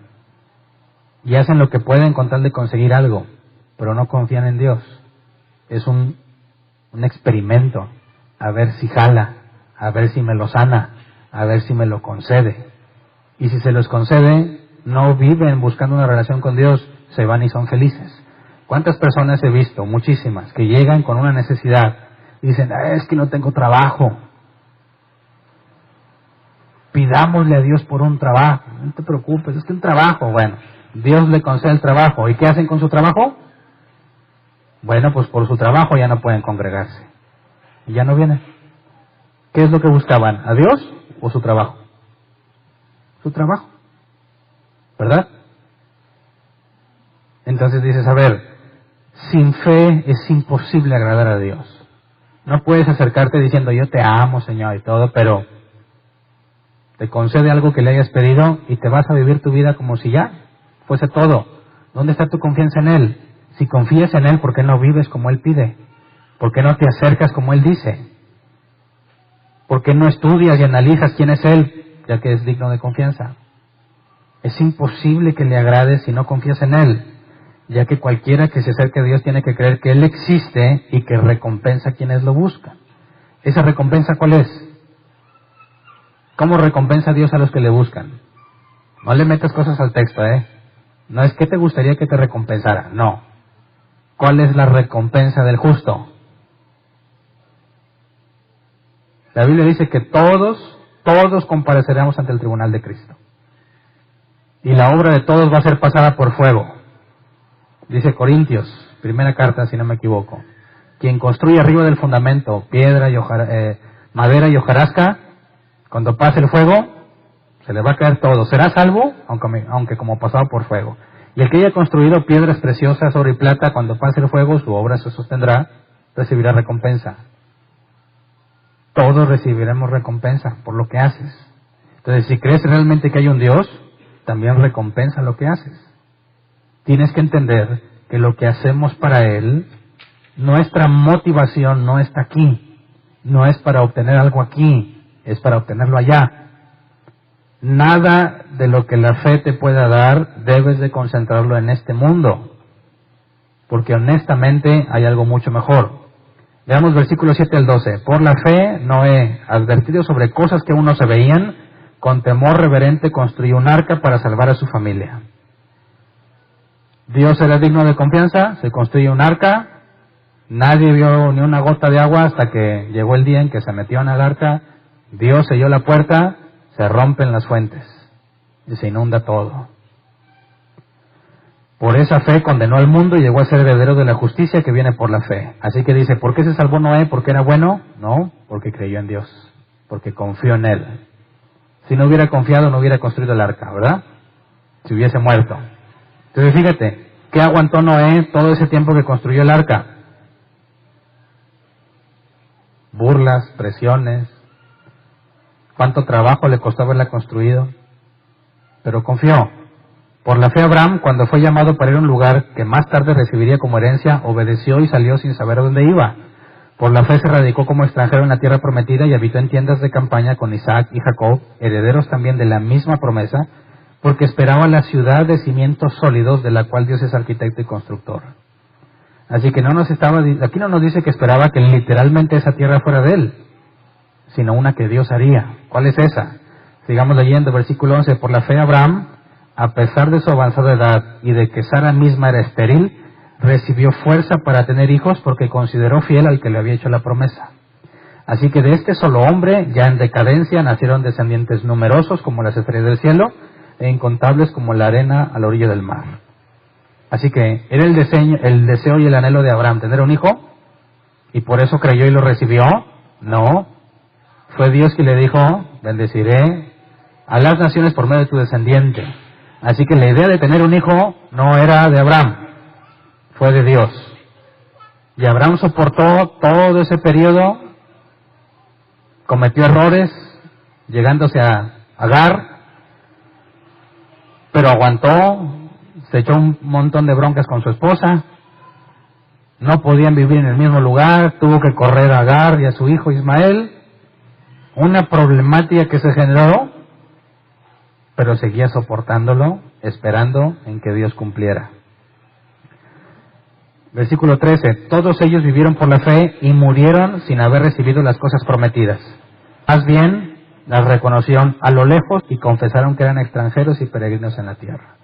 Y hacen lo que pueden con tal de conseguir algo, pero no confían en Dios. Es un experimento. A ver si jala, a ver si me lo sana, a ver si me lo concede. Y si se los concede, no viven buscando una relación con Dios, se van y son felices. ¿Cuántas personas he visto? Muchísimas, que llegan con una necesidad y dicen, es que no tengo trabajo. Pidámosle a Dios por un trabajo. No te preocupes, es que un trabajo, bueno, Dios le concede el trabajo. ¿Y qué hacen con su trabajo? Bueno, pues por su trabajo ya no pueden congregarse. Y ya no vienen. ¿Qué es lo que buscaban? ¿A Dios o su trabajo? Su trabajo. ¿Verdad? Entonces dices, a ver, sin fe es imposible agradar a Dios. No puedes acercarte diciendo, yo te amo, Señor, y todo, pero te concede algo que le hayas pedido y te vas a vivir tu vida como si ya fuese todo. ¿Dónde está tu confianza en Él? Si confías en Él, ¿por qué no vives como Él pide? ¿Por qué no te acercas como Él dice? ¿Por qué no estudias y analizas quién es Él, ya que es digno de confianza? Es imposible que le agrades si no confías en Él, ya que cualquiera que se acerque a Dios tiene que creer que Él existe y que recompensa a quienes lo buscan. ¿Esa recompensa cuál es? ¿Cómo recompensa a Dios a los que le buscan? No le metas cosas al texto, No es que te gustaría que te recompensara, no. ¿Cuál es la recompensa del justo? La Biblia dice que todos compareceremos ante el tribunal de Cristo. Y la obra de todos va a ser pasada por fuego. Dice Corintios, primera carta, si no me equivoco. Quien construye arriba del fundamento piedra y madera y hojarasca, cuando pase el fuego, se le va a caer todo. Será salvo, aunque como pasado por fuego. Y el que haya construido piedras preciosas, oro y plata, cuando pase el fuego, su obra se sostendrá, recibirá recompensa. Todos recibiremos recompensa por lo que haces. Entonces, si crees realmente que hay un Dios, también recompensa lo que haces. Tienes que entender que lo que hacemos para Él, nuestra motivación no está aquí. No es para obtener algo aquí, es para obtenerlo allá. Nada de lo que la fe te pueda dar debes de concentrarlo en este mundo, porque honestamente hay algo mucho mejor. Veamos versículos 7 al 12. Por la fe, Noé, advertido sobre cosas que aún no se veían, con temor reverente construyó un arca para salvar a su familia. Dios era digno de confianza, se construye un arca, nadie vio ni una gota de agua hasta que llegó el día en que se metió en el arca, Dios selló la puerta, se rompen las fuentes y se inunda todo. Por esa fe condenó al mundo y llegó a ser heredero de la justicia que viene por la fe. Así que dice, ¿por qué se salvó Noé? ¿Porque era bueno? No, porque creyó en Dios, porque confió en Él. Si no hubiera confiado, no hubiera construido el arca, ¿verdad? Si hubiese muerto. Entonces fíjate, ¿qué aguantó Noé todo ese tiempo que construyó el arca? Burlas, presiones. ¿Cuánto trabajo le costó haberla construido? Pero confió. Por la fe Abraham, cuando fue llamado para ir a un lugar que más tarde recibiría como herencia, obedeció y salió sin saber a dónde iba. Por la fe se radicó como extranjero en la tierra prometida y habitó en tiendas de campaña con Isaac y Jacob, herederos también de la misma promesa, porque esperaba la ciudad de cimientos sólidos de la cual Dios es arquitecto y constructor. Así que aquí no nos dice que esperaba que literalmente esa tierra fuera de él, sino una que Dios haría. ¿Cuál es esa? Sigamos leyendo, versículo 11. Por la fe Abraham, a pesar de su avanzada edad y de que Sara misma era estéril, recibió fuerza para tener hijos porque consideró fiel al que le había hecho la promesa. Así que de este solo hombre, ya en decadencia, nacieron descendientes numerosos como las estrellas del cielo e incontables como la arena a la orilla del mar. Así que era el deseo y el anhelo de Abraham tener un hijo, y por eso creyó y lo recibió. No, fue Dios quien le dijo, bendeciré a las naciones por medio de tu descendiente. Así que la idea de tener un hijo no era de Abraham, fue de Dios. Y Abraham soportó todo ese periodo, cometió errores, llegándose a Agar, pero aguantó, se echó un montón de broncas con su esposa, no podían vivir en el mismo lugar, tuvo que correr a Agar y a su hijo Ismael, una problemática que se generó, pero seguía soportándolo, esperando en que Dios cumpliera. Versículo 13, todos ellos vivieron por la fe y murieron sin haber recibido las cosas prometidas. Más bien, Las reconocieron a lo lejos y confesaron que eran extranjeros y peregrinos en la tierra.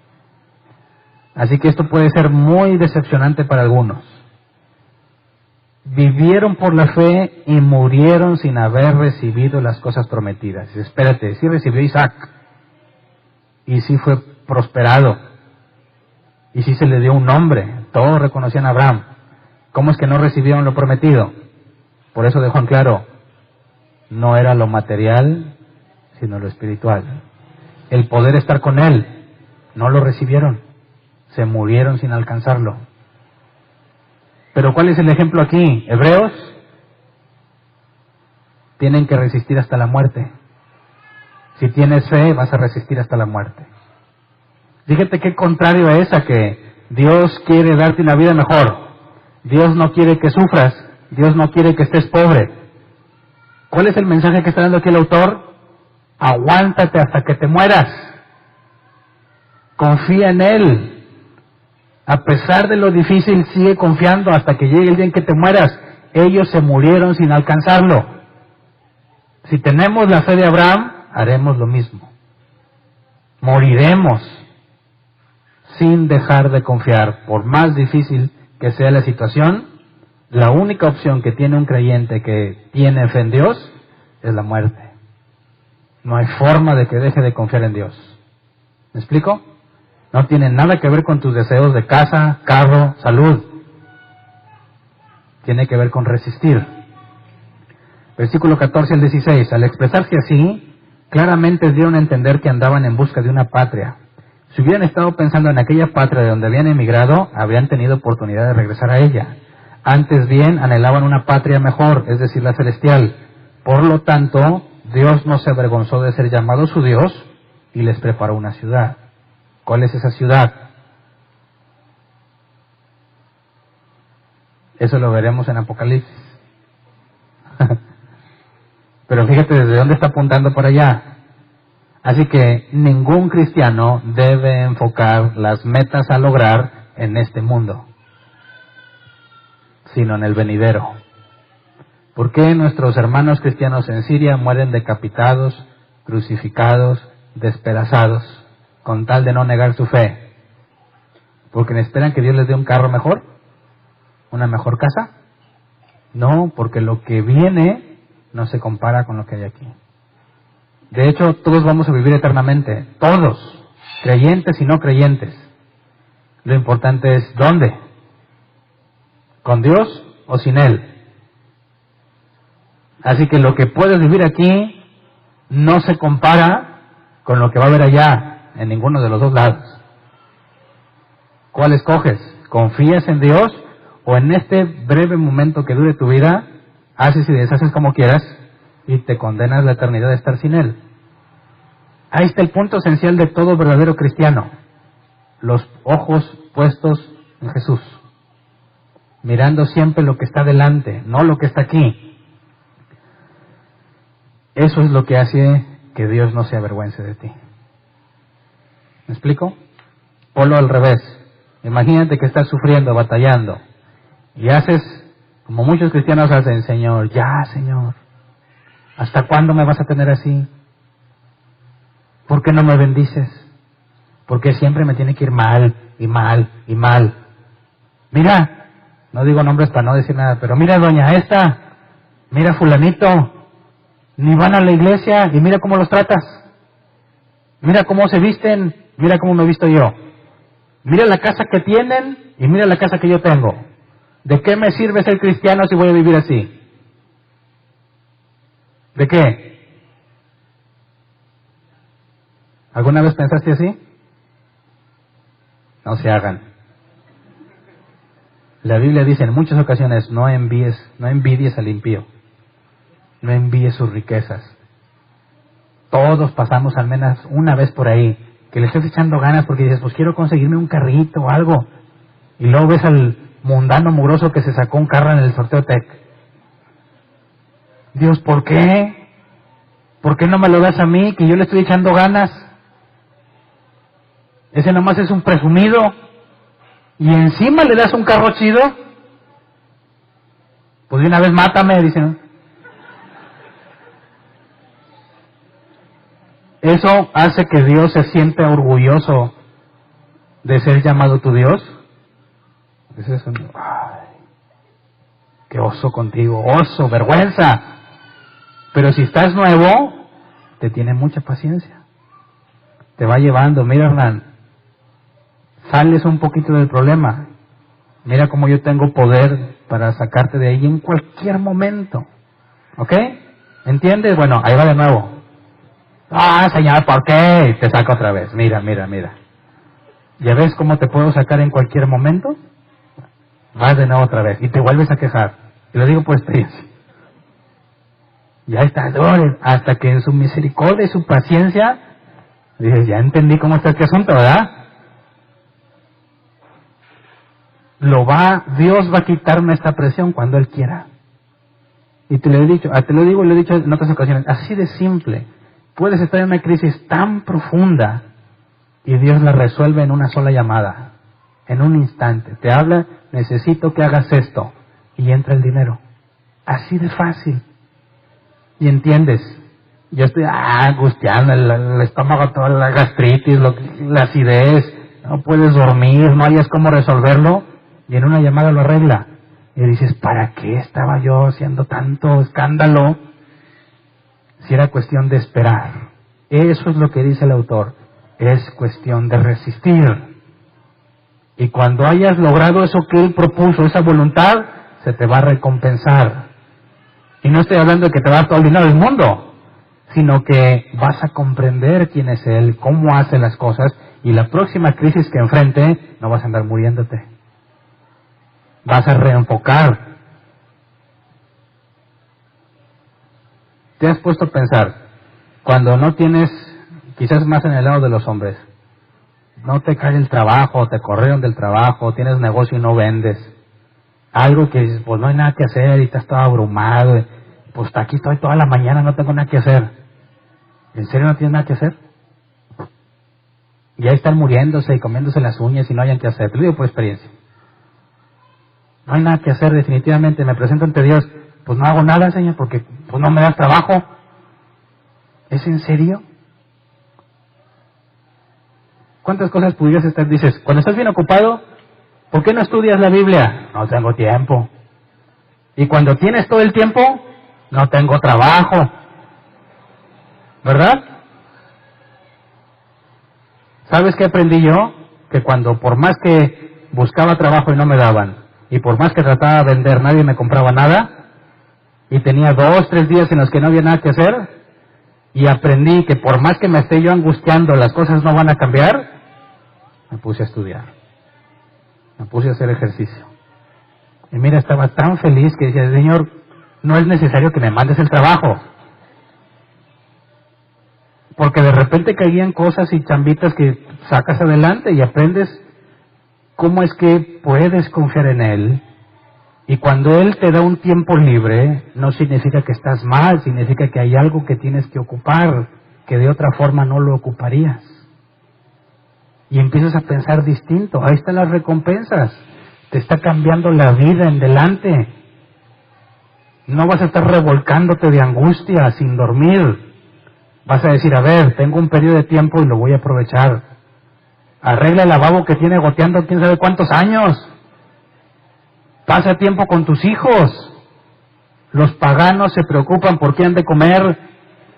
Así que esto puede ser muy decepcionante para algunos. Vivieron por la fe y murieron sin haber recibido las cosas prometidas. Y espérate, sí recibió Isaac, y sí fue prosperado, y sí se le dio un nombre, todos reconocían a Abraham. ¿Cómo es que no recibieron lo prometido? Por eso dejó en claro, no era lo material, sino lo espiritual. El poder estar con él, no lo recibieron, se murieron sin alcanzarlo. Pero ¿cuál es el ejemplo aquí? Hebreos tienen que resistir hasta la muerte. Si tienes fe, vas a resistir hasta la muerte. Fíjate qué contrario es a que Dios quiere darte una vida mejor. Dios no quiere que sufras. Dios no quiere que estés pobre. ¿Cuál es el mensaje que está dando aquí el autor? Aguántate hasta que te mueras. Confía en Él. A pesar de lo difícil, sigue confiando hasta que llegue el día en que te mueras. Ellos se murieron sin alcanzarlo. Si tenemos la fe de Abraham, haremos lo mismo. Moriremos sin dejar de confiar. Por más difícil que sea la situación, la única opción que tiene un creyente que tiene fe en Dios es la muerte. No hay forma de que deje de confiar en Dios. ¿Me explico? No tiene nada que ver con tus deseos de casa, carro, salud. Tiene que ver con resistir. Versículo 14 al 16. Al expresarse así, claramente dieron a entender que andaban en busca de una patria. Si hubieran estado pensando en aquella patria de donde habían emigrado, habrían tenido oportunidad de regresar a ella. Antes bien, anhelaban una patria mejor, es decir, la celestial. Por lo tanto, Dios no se avergonzó de ser llamado su Dios y les preparó una ciudad. ¿Cuál es esa ciudad? Eso lo veremos en Apocalipsis. Pero fíjate desde dónde está apuntando para allá. Así que ningún cristiano debe enfocar las metas a lograr en este mundo, sino en el venidero. ¿Por qué nuestros hermanos cristianos en Siria mueren decapitados, crucificados, despedazados, con tal de no negar su fe? ¿Porque esperan que Dios les dé un carro mejor? ¿Una mejor casa? No, porque lo que viene no se compara con lo que hay aquí. De hecho, todos vamos a vivir eternamente, todos, creyentes y no creyentes. Lo importante es ¿dónde? ¿Con Dios o sin Él? Así que lo que puedes vivir aquí no se compara con lo que va a haber allá, en ninguno de los dos lados. ¿Cuál escoges? ¿Confías en Dios o en este breve momento que dure tu vida, haces y deshaces como quieras y te condenas la eternidad de estar sin Él? Ahí está el punto esencial de todo verdadero cristiano. Los ojos puestos en Jesús, mirando siempre lo que está delante, no lo que está aquí. Eso es lo que hace que Dios no se avergüence de ti. ¿Me explico? Ponlo al revés. Imagínate que estás sufriendo, batallando, y haces como muchos cristianos hacen: Señor, ya Señor, ¿hasta cuándo me vas a tener así? ¿Por qué no me bendices? ¿Por qué siempre me tiene que ir mal, y mal, y mal? Mira, no digo nombres para no decir nada, pero mira doña esta, mira fulanito, ni van a la iglesia y mira cómo los tratas. Mira cómo se visten, mira cómo me he visto yo. Mira la casa que tienen y mira la casa que yo tengo. ¿De qué me sirve ser cristiano si voy a vivir así? ¿De qué? ¿Alguna vez pensaste así? No se hagan. La Biblia dice en muchas ocasiones: no envidies al impío, no envíes sus riquezas. Todos pasamos al menos una vez por ahí, que le estás echando ganas porque dices: pues quiero conseguirme un carrito o algo, y luego ves al mundano mugroso que se sacó un carro en el sorteo TEC. Dios, ¿por qué? ¿Por qué no me lo das a mí, que yo le estoy echando ganas? Ese nomás es un presumido, y encima le das un carro chido. Pues de una vez mátame, dicen. ¿Eso hace que Dios se sienta orgulloso de ser llamado tu Dios? Es eso. Ay, qué oso contigo, oso, vergüenza. Pero si estás nuevo, te tiene mucha paciencia. Te va llevando, mira Hernán, sales un poquito del problema. Mira cómo yo tengo poder para sacarte de ahí en cualquier momento. ¿Ok? ¿Entiendes? Bueno, ahí va de nuevo. Ah, Señor, ¿por qué? Te saco otra vez. Mira. ¿Ya ves cómo te puedo sacar en cualquier momento? Vas de nuevo otra vez y te vuelves a quejar. Y lo digo por experiencia. Ya está, hasta que en su misericordia y su paciencia, dices, ya entendí cómo está este asunto, ¿verdad? Dios va a quitarme esta presión cuando Él quiera. Y te lo he dicho en otras ocasiones, así de simple. Puedes estar en una crisis tan profunda y Dios la resuelve en una sola llamada, en un instante. Te habla, necesito que hagas esto, y entra el dinero. Así de fácil. Y entiendes, yo estoy angustiando, el estómago, toda la gastritis, la acidez, no puedes dormir, no hayas cómo resolverlo, y en una llamada lo arregla. Y dices, ¿para qué estaba yo haciendo tanto escándalo? Si era cuestión de esperar. Eso es lo que dice el autor, es cuestión de resistir. Y cuando hayas logrado eso que él propuso, esa voluntad, se te va a recompensar. Y no estoy hablando de que te va a dar todo el dinero del mundo, sino que vas a comprender quién es Él, cómo hace las cosas, y la próxima crisis que enfrente, no vas a andar muriéndote. Vas a reenfocar. ¿Te has puesto a pensar, cuando no tienes, quizás más en el lado de los hombres, no te cae el trabajo, te corrieron del trabajo, tienes negocio y no vendes, algo que dices, pues no hay nada que hacer y estás todo abrumado, pues aquí estoy toda la mañana, no tengo nada que hacer? ¿En serio no tienes nada que hacer? Y ahí están muriéndose y comiéndose las uñas y no hayan que hacer. Te lo digo por experiencia. No hay nada que hacer definitivamente, me presento ante Dios, pues no hago nada, Señor, porque pues no me das trabajo. ¿Es en serio? ¿Cuántas cosas pudieras estar? Dices, cuando estás bien ocupado, ¿por qué no estudias la Biblia? No tengo tiempo. Y cuando tienes todo el tiempo, no tengo trabajo. ¿Verdad? ¿Sabes qué aprendí yo? Que cuando por más que buscaba trabajo y no me daban, y por más que trataba de vender, nadie me compraba nada, y tenía 2, 3 días en los que no había nada que hacer, y aprendí que por más que me esté yo angustiando, las cosas no van a cambiar, me puse a estudiar. Me puse a hacer ejercicio. Y mira, estaba tan feliz que decía, Señor, no es necesario que me mandes el trabajo. Porque de repente caían cosas y chambitas que sacas adelante y aprendes cómo es que puedes confiar en Él. Y cuando Él te da un tiempo libre, no significa que estás mal, significa que hay algo que tienes que ocupar, que de otra forma no lo ocuparías. Y empiezas a pensar distinto. Ahí están las recompensas. Te está cambiando la vida en delante. No vas a estar revolcándote de angustia sin dormir. Vas a decir, a ver, tengo un periodo de tiempo y lo voy a aprovechar. Arregla el lavabo que tiene goteando quién sabe cuántos años. Pasa tiempo con tus hijos. Los paganos se preocupan por qué han de comer,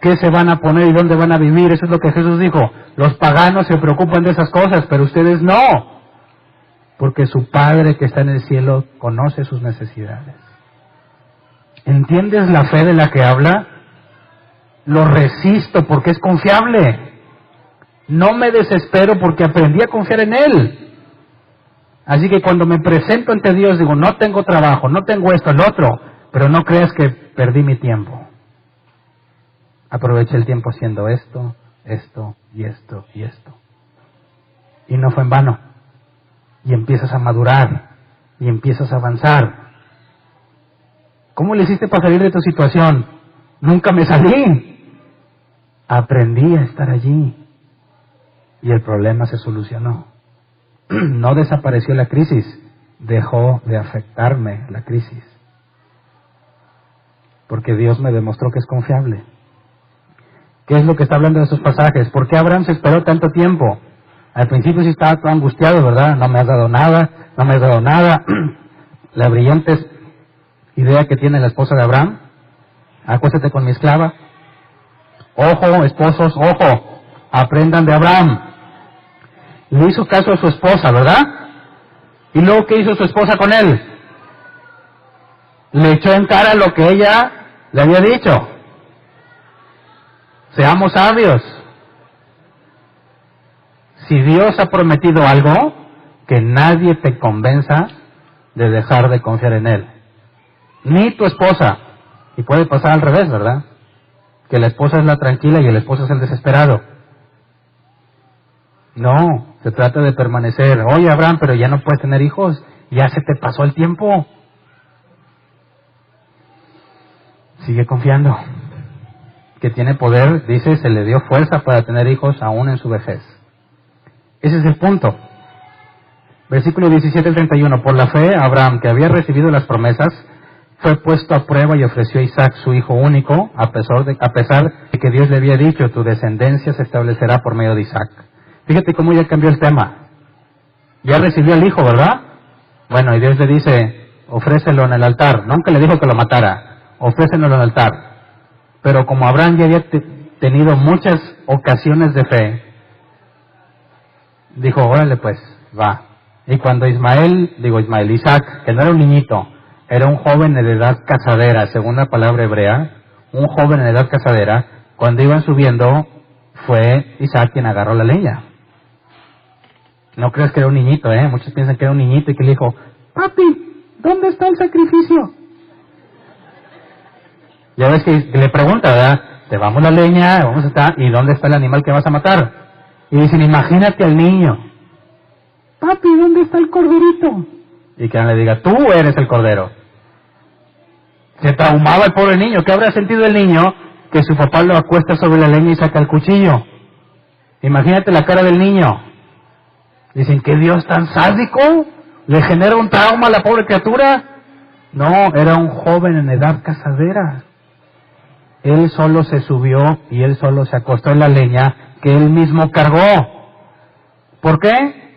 qué se van a poner y dónde van a vivir. Eso es lo que Jesús dijo. Los paganos se preocupan de esas cosas, pero ustedes no. Porque su Padre que está en el cielo conoce sus necesidades. ¿Entiendes la fe de la que habla? Lo resisto porque es confiable. No me desespero porque aprendí a confiar en Él. Así que cuando me presento ante Dios digo, no tengo trabajo, no tengo esto, el otro, pero no creas que perdí mi tiempo. Aproveché el tiempo haciendo esto, esto y esto y esto. Y no fue en vano. Y empiezas a madurar y empiezas a avanzar. ¿Cómo le hiciste para salir de tu situación? Nunca me salí. Aprendí a estar allí y el problema se solucionó. No desapareció la crisis, dejó de afectarme la crisis. Porque Dios me demostró que es confiable. ¿Qué es lo que está hablando de esos pasajes? ¿Por qué Abraham se esperó tanto tiempo? Al principio sí estaba todo angustiado, ¿verdad? No me has dado nada, no me has dado nada. La brillante idea que tiene la esposa de Abraham: acuéstate con mi esclava. Ojo, esposos, ojo, aprendan de Abraham. Le hizo caso a su esposa, ¿verdad? ¿Y luego qué hizo su esposa con él? Le echó en cara lo que ella le había dicho. Seamos sabios. Si Dios ha prometido algo, que nadie te convenza de dejar de confiar en Él. Ni tu esposa. Y puede pasar al revés, ¿verdad? Que la esposa es la tranquila y el esposo es el desesperado. No, se trata de permanecer. Oye, Abraham, pero ya no puedes tener hijos. Ya se te pasó el tiempo. Sigue confiando. Que tiene poder, dice, se le dio fuerza para tener hijos aún en su vejez. Ese es el punto. Versículo 17 al 31. Por la fe, Abraham, que había recibido las promesas, fue puesto a prueba y ofreció a Isaac, su hijo único, a pesar de que Dios le había dicho: tu descendencia se establecerá por medio de Isaac. Fíjate cómo ya cambió el tema. Ya recibió al hijo, ¿verdad? Bueno, y Dios le dice: ofrécelo en el altar. Nunca le dijo que lo matara. Ofrécelo en el altar. Pero como Abraham ya había tenido muchas ocasiones de fe, dijo: órale pues, va. Y cuando Isaac, que no era un niñito, era un joven de edad casadera, según la palabra hebrea, un joven en edad casadera, cuando iban subiendo, fue Isaac quien agarró la leña. No creas que era un niñito, muchos piensan que era un niñito y que le dijo: papi, ¿dónde está el sacrificio? Ya ves que le pregunta, ¿verdad? Te vamos la leña, vamos a estar, ¿y dónde está el animal que vas a matar? Y dicen: imagínate al niño: papi, ¿dónde está el corderito? Y que le diga: tú eres el cordero. Se traumaba el pobre niño. ¿Qué habrá sentido el niño? Que su papá lo acuesta sobre la leña y saca el cuchillo. Imagínate la cara del niño. Dicen: ¿qué Dios tan sádico? ¿Le genera un trauma a la pobre criatura? No, era un joven en edad casadera. Él solo se subió y él solo se acostó en la leña que él mismo cargó. ¿Por qué?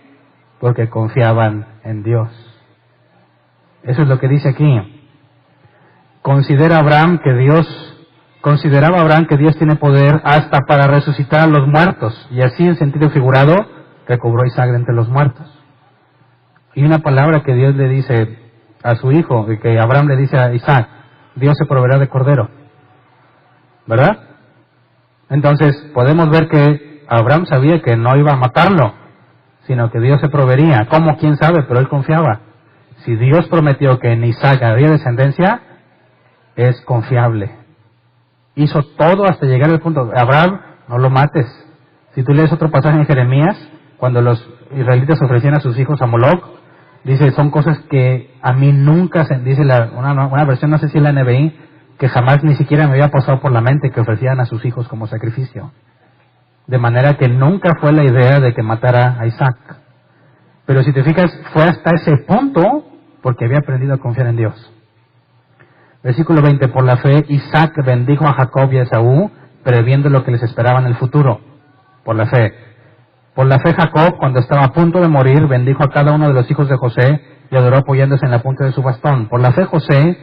Porque confiaban en Dios. Eso es lo que dice aquí. Consideraba Abraham que Dios tiene poder hasta para resucitar a los muertos, y así, en sentido figurado, recobró a Isaac de entre los muertos. Y una palabra que Dios le dice a su hijo, y que Abraham le dice a Isaac: Dios se proveerá de cordero. ¿Verdad? Entonces, podemos ver que Abraham sabía que no iba a matarlo, sino que Dios se proveería. ¿Cómo? ¿Quién sabe? Pero él confiaba. Si Dios prometió que en Isaac habría descendencia, es confiable. Hizo todo hasta llegar al punto: Abraham, no lo mates. Si tú lees otro pasaje en Jeremías, cuando los israelitas ofrecían a sus hijos a Moloch, dice: son cosas que a mí nunca, dice una versión, no sé si es la NBI, que jamás ni siquiera me había pasado por la mente que ofrecieran a sus hijos como sacrificio. De manera que nunca fue la idea de que matara a Isaac. Pero si te fijas, fue hasta ese punto porque había aprendido a confiar en Dios. Versículo 20. Por la fe, Isaac bendijo a Jacob y a Esaú, previendo lo que les esperaba en el futuro. Por la fe. Por la fe, Jacob, cuando estaba a punto de morir, bendijo a cada uno de los hijos de José y adoró apoyándose en la punta de su bastón. Por la fe, José,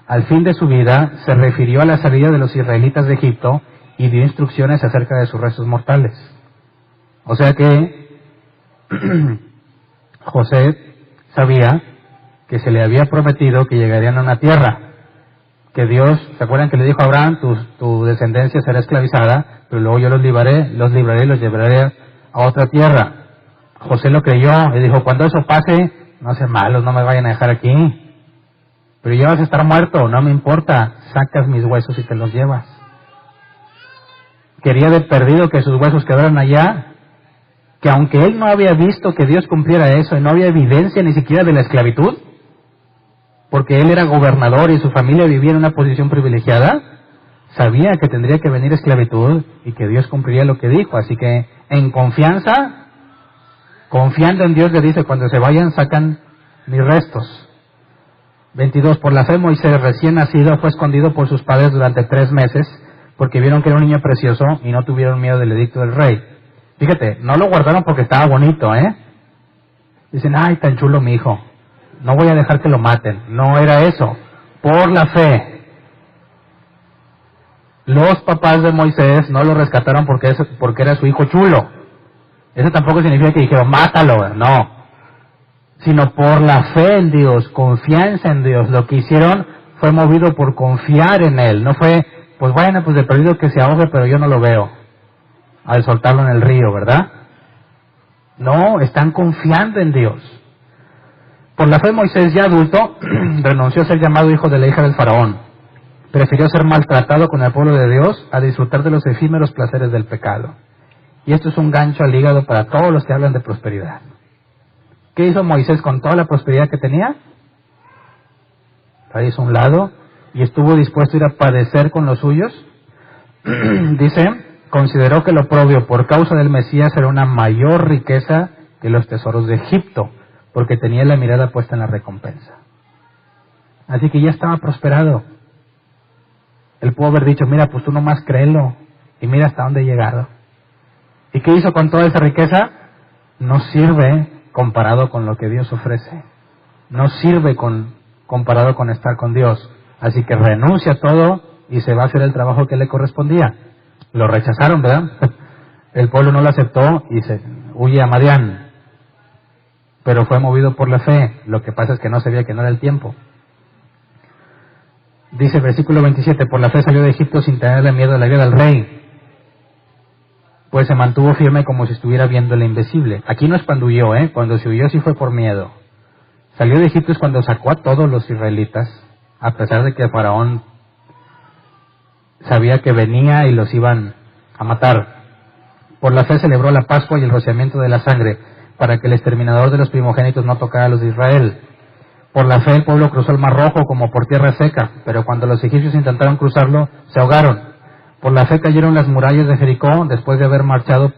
al fin de su vida, se refirió a la salida de los israelitas de Egipto y dio instrucciones acerca de sus restos mortales. O sea que José sabía que se le había prometido que llegarían a una tierra, que Dios, ¿se acuerdan que le dijo a Abraham: tu descendencia será esclavizada, pero luego yo los libraré y los llevaré a otra tierra? José lo creyó y dijo: cuando eso pase, no sean malos, no me vayan a dejar aquí. Pero ya vas a estar muerto, no me importa, sacas mis huesos y te los llevas. Quería de perdido que sus huesos quedaran allá, que aunque él no había visto que Dios cumpliera eso y no había evidencia ni siquiera de la esclavitud, porque él era gobernador y su familia vivía en una posición privilegiada, sabía que tendría que venir esclavitud y que Dios cumpliría lo que dijo. Así que en confianza, confiando en Dios, le dice: cuando se vayan, sacan mis restos. 22. Por la fe, Moisés, recién nacido, fue escondido por sus padres durante 3 meses, porque vieron que era un niño precioso y no tuvieron miedo del edicto del rey. Fíjate, no lo guardaron porque estaba bonito, ¿eh? Dicen, ay, tan chulo mi hijo, no voy a dejar que lo maten. No era eso, por la fe. Los papás de Moisés no lo rescataron porque era su hijo chulo. Eso tampoco significa que dijeron, mátalo, no. Sino por la fe en Dios, confianza en Dios. Lo que hicieron fue movido por confiar en Él. No fue, pues bueno, pues de perdido que se ahogue, pero yo no lo veo al soltarlo en el río, ¿verdad? No, están confiando en Dios. Por la fe Moisés, ya adulto, renunció a ser llamado hijo de la hija del faraón. Prefirió ser maltratado con el pueblo de Dios a disfrutar de los efímeros placeres del pecado. Y esto es un gancho al hígado para todos los que hablan de prosperidad. ¿Qué hizo Moisés con toda la prosperidad que tenía? La hizo a un lado y estuvo dispuesto a ir a padecer con los suyos. Dice, consideró que lo propio por causa del Mesías era una mayor riqueza que los tesoros de Egipto, porque tenía la mirada puesta en la recompensa. Así que ya estaba prosperado. Él pudo haber dicho, mira, pues tú nomás créelo y mira hasta dónde he llegado. ¿Y qué hizo con toda esa riqueza? No sirve comparado con lo que Dios ofrece. No sirve comparado con estar con Dios. Así que renuncia a todo y se va a hacer el trabajo que le correspondía. Lo rechazaron, ¿verdad? El pueblo no lo aceptó y se huye a Madián. Pero fue movido por la fe. Lo que pasa es que no sabía que no era el tiempo. Dice el versículo 27, por la fe salió de Egipto sin tenerle miedo a la ira del rey, pues se mantuvo firme como si estuviera viendo el invisible. Aquí no es cuando huyó, cuando se huyó sí fue por miedo. Salió de Egipto es cuando sacó a todos los israelitas, a pesar de que el faraón sabía que venía y los iban a matar. Por la fe celebró la Pascua y el rociamiento de la sangre, para que el exterminador de los primogénitos no tocara a los de Israel. Por la fe el pueblo cruzó el Mar Rojo como por tierra seca, pero cuando los egipcios intentaron cruzarlo, se ahogaron. Por la fe cayeron las murallas de Jericó después de haber marchado el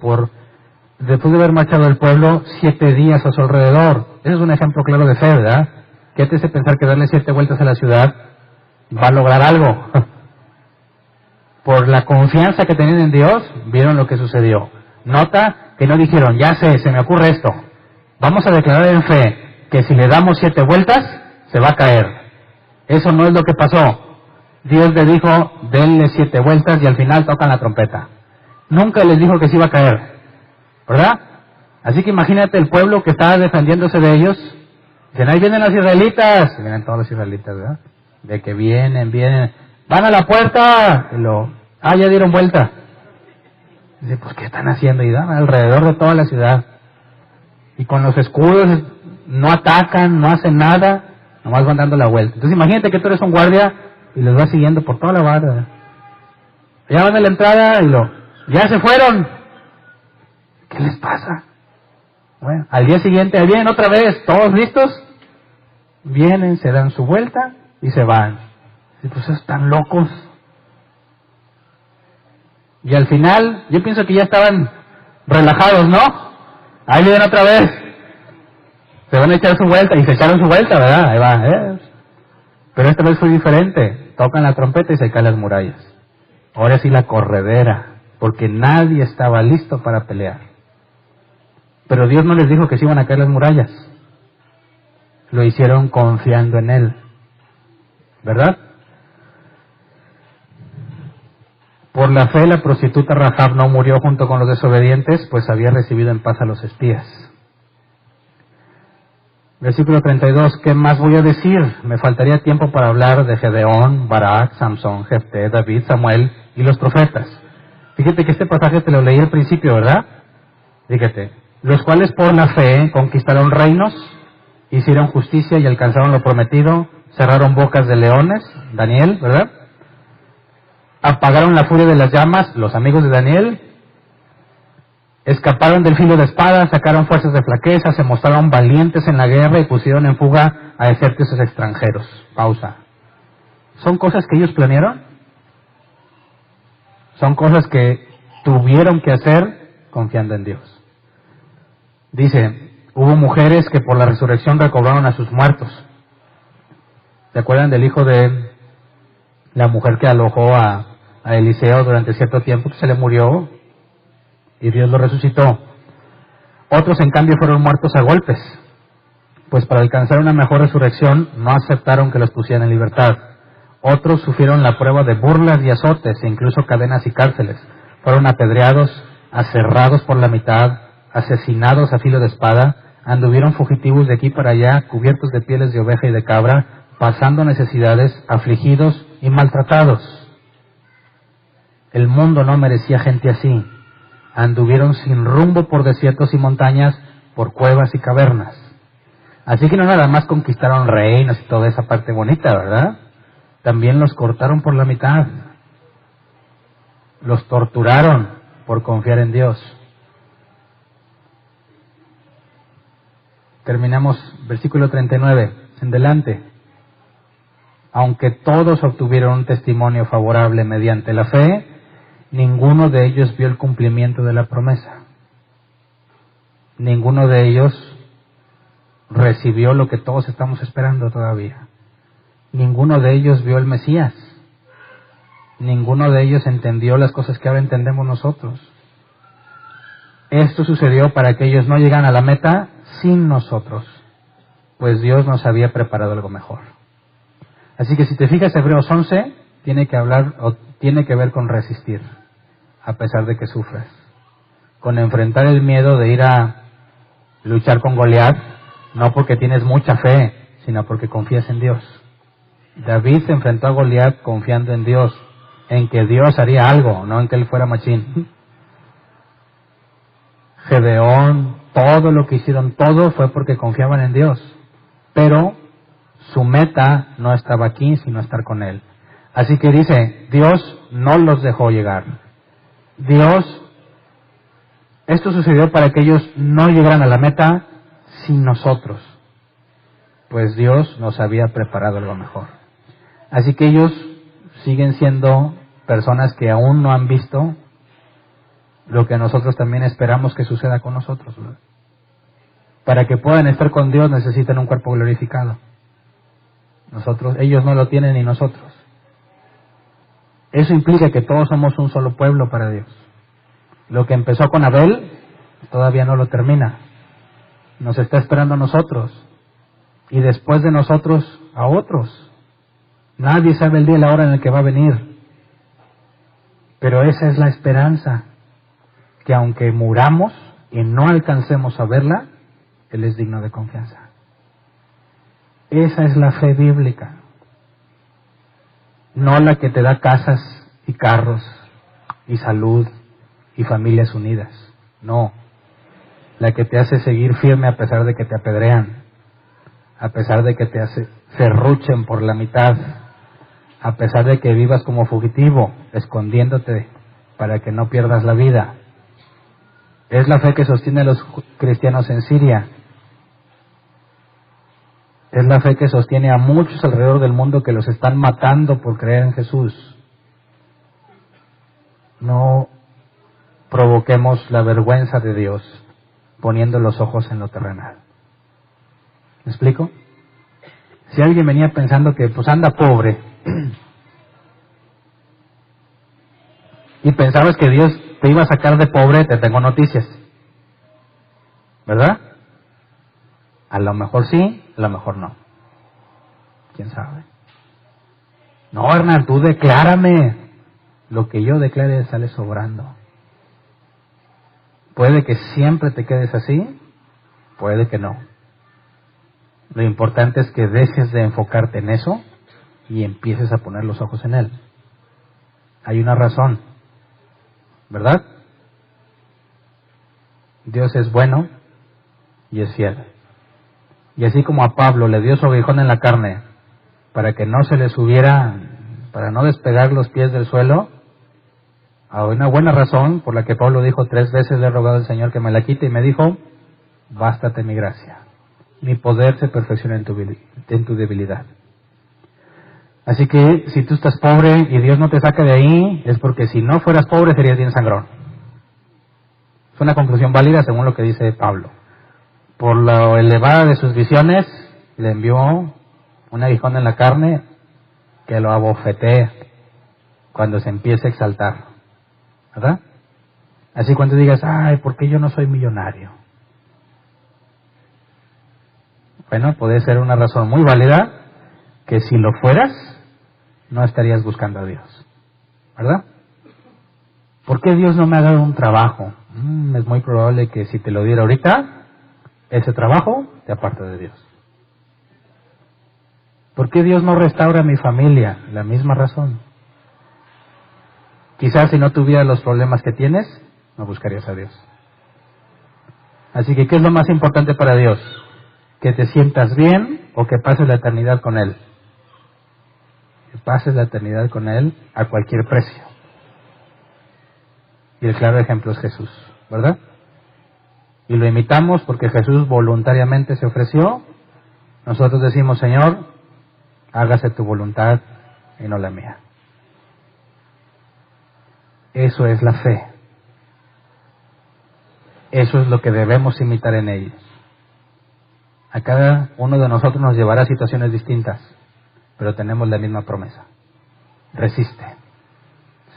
pueblo 7 días a su alrededor. Ese es un ejemplo claro de fe, ¿verdad? Que te hace pensar que darle 7 vueltas a la ciudad va a lograr algo. Por la confianza que tenían en Dios, vieron lo que sucedió. Nota que no dijeron, ya sé, se me ocurre esto. Vamos a declarar en fe que si le damos 7 vueltas, se va a caer. Eso no es lo que pasó. Dios le dijo, denle 7 vueltas y al final tocan la trompeta. Nunca les dijo que se iba a caer, ¿verdad? Así que imagínate el pueblo que estaba defendiéndose de ellos. Dicen, ahí vienen los israelitas. Y vienen todos los israelitas, ¿verdad? De que vienen. Van a la puerta. Y ya dieron vuelta. Dice, pues ¿qué están haciendo? Y dan alrededor de toda la ciudad. Y con los escudos no atacan, no hacen nada, nomás van dando la vuelta. Entonces imagínate que tú eres un guardia y los vas siguiendo por toda la barra. Ya van a la entrada y ya se fueron. ¿Qué les pasa? Bueno, al día siguiente, ahí vienen otra vez, todos listos. Vienen, se dan su vuelta y se van. Y pues están locos. Y al final, yo pienso que ya estaban relajados, ¿no? Ahí vienen otra vez. Se van a echar su vuelta, y se echaron su vuelta, ¿verdad? Ahí va, Pero esta vez fue diferente. Tocan la trompeta y se caen las murallas. Ahora sí la corredera, porque nadie estaba listo para pelear. Pero Dios no les dijo que se iban a caer las murallas. Lo hicieron confiando en Él. ¿Verdad? Por la fe la prostituta Rahab no murió junto con los desobedientes, pues había recibido en paz a los espías. Versículo 32, ¿qué más voy a decir? Me faltaría tiempo para hablar de Gedeón, Barak, Samson, Jefté, David, Samuel y los profetas. Fíjate que este pasaje te lo leí al principio, ¿verdad? Fíjate, los cuales por la fe conquistaron reinos, hicieron justicia y alcanzaron lo prometido, cerraron bocas de leones, Daniel, ¿verdad? Apagaron la furia de las llamas, los amigos de Daniel, escaparon del filo de espada, sacaron fuerzas de flaqueza, se mostraron valientes en la guerra y pusieron en fuga a ejércitos extranjeros. Pausa. ¿Son cosas que ellos planearon? Son cosas que tuvieron que hacer confiando en Dios. Dice, hubo mujeres que por la resurrección recobraron a sus muertos. ¿Se acuerdan del hijo de la mujer que alojó a a Eliseo durante cierto tiempo, que se le murió y Dios lo resucitó. Otros, en cambio, fueron muertos a golpes, pues para alcanzar una mejor resurrección no aceptaron que los pusieran en libertad. Otros sufrieron la prueba de burlas y azotes, e incluso cadenas y cárceles. Fueron apedreados, aserrados por la mitad, asesinados a filo de espada, anduvieron fugitivos de aquí para allá, cubiertos de pieles de oveja y de cabra, pasando necesidades, afligidos y maltratados. El mundo no merecía gente así. Anduvieron sin rumbo por desiertos y montañas, por cuevas y cavernas. Así que no nada más conquistaron reinos y toda esa parte bonita, ¿verdad? También los cortaron por la mitad. Los torturaron por confiar en Dios. Terminamos versículo 39, en delante. Aunque todos obtuvieron un testimonio favorable mediante la fe, ninguno de ellos vio el cumplimiento de la promesa. Ninguno de ellos recibió lo que todos estamos esperando todavía. Ninguno de ellos vio el Mesías. Ninguno de ellos entendió las cosas que ahora entendemos nosotros. Esto sucedió para que ellos no llegaran a la meta sin nosotros, pues Dios nos había preparado algo mejor. Así que si te fijas, Hebreos 11 tiene que ver con resistir, a pesar de que sufras, con enfrentar el miedo de ir a luchar con Goliat, no porque tienes mucha fe, sino porque confías en Dios. David se enfrentó a Goliat confiando en Dios, en que Dios haría algo, no en que él fuera machín. Gedeón, todo lo que hicieron, todo fue porque confiaban en Dios. Pero su meta no estaba aquí, sino estar con Él. Así que dice, Dios no los dejó llegar. Esto sucedió para que ellos no llegaran a la meta sin nosotros, pues Dios nos había preparado algo mejor. Así que ellos siguen siendo personas que aún no han visto lo que nosotros también esperamos que suceda con nosotros, ¿verdad? Para que puedan estar con Dios necesitan un cuerpo glorificado. Ellos no lo tienen ni nosotros. Eso implica que todos somos un solo pueblo para Dios. Lo que empezó con Abel todavía no lo termina. Nos está esperando a nosotros. Y después de nosotros a otros. Nadie sabe el día y la hora en el que va a venir. Pero esa es la esperanza. Que aunque muramos y no alcancemos a verla, Él es digno de confianza. Esa es la fe bíblica. No la que te da casas y carros y salud y familias unidas. No. La que te hace seguir firme a pesar de que te apedrean, a pesar de que te serruchen por la mitad, a pesar de que vivas como fugitivo, escondiéndote para que no pierdas la vida. Es la fe que sostiene a los cristianos en Siria. Es la fe que sostiene a muchos alrededor del mundo que los están matando por creer en Jesús. No provoquemos la vergüenza de Dios poniendo los ojos en lo terrenal. ¿Me explico? Si alguien venía pensando que pues anda pobre y pensabas que Dios te iba a sacar de pobre, te tengo noticias. ¿Verdad? A lo mejor sí, a lo mejor no. ¿Quién sabe? No, Hernán, tú declárame. Lo que yo declare sale sobrando. Puede que siempre te quedes así, puede que no. Lo importante es que dejes de enfocarte en eso y empieces a poner los ojos en Él. Hay una razón, ¿verdad? Dios es bueno y es fiel. Y así como a Pablo le dio su aguijón en la carne para que no se le subiera, para no despegar los pies del suelo, hay una buena razón por la que Pablo dijo 3 veces le he rogado al Señor que me la quite y me dijo, bástate mi gracia, mi poder se perfecciona en tu debilidad. Así que si tú estás pobre y Dios no te saca de ahí, es porque si no fueras pobre serías bien sangrón. Es una conclusión válida según lo que dice Pablo. Por lo elevada de sus visiones, le envió un aguijón en la carne que lo abofetea. cuando se empiece a exaltar, ¿verdad? Así cuando digas, ay, ¿por qué yo no soy millonario? Bueno, puede ser una razón muy válida que si lo fueras, no estarías buscando a Dios, ¿verdad? ¿Por qué Dios no me ha dado un trabajo? Es muy probable que si te lo diera ahorita, ese trabajo te aparta de Dios. ¿Por qué Dios no restaura mi familia? La misma razón. Quizás si no tuvieras los problemas que tienes, no buscarías a Dios. Así que, ¿qué es lo más importante para Dios? ¿Que te sientas bien o que pases la eternidad con Él? Que pases la eternidad con Él a cualquier precio. Y el claro ejemplo es Jesús, ¿verdad? Y lo imitamos porque Jesús voluntariamente se ofreció. Nosotros decimos, Señor, hágase tu voluntad y no la mía. Eso es la fe. Eso es lo que debemos imitar en ellos. A cada uno de nosotros nos llevará a situaciones distintas, pero tenemos la misma promesa. Resiste.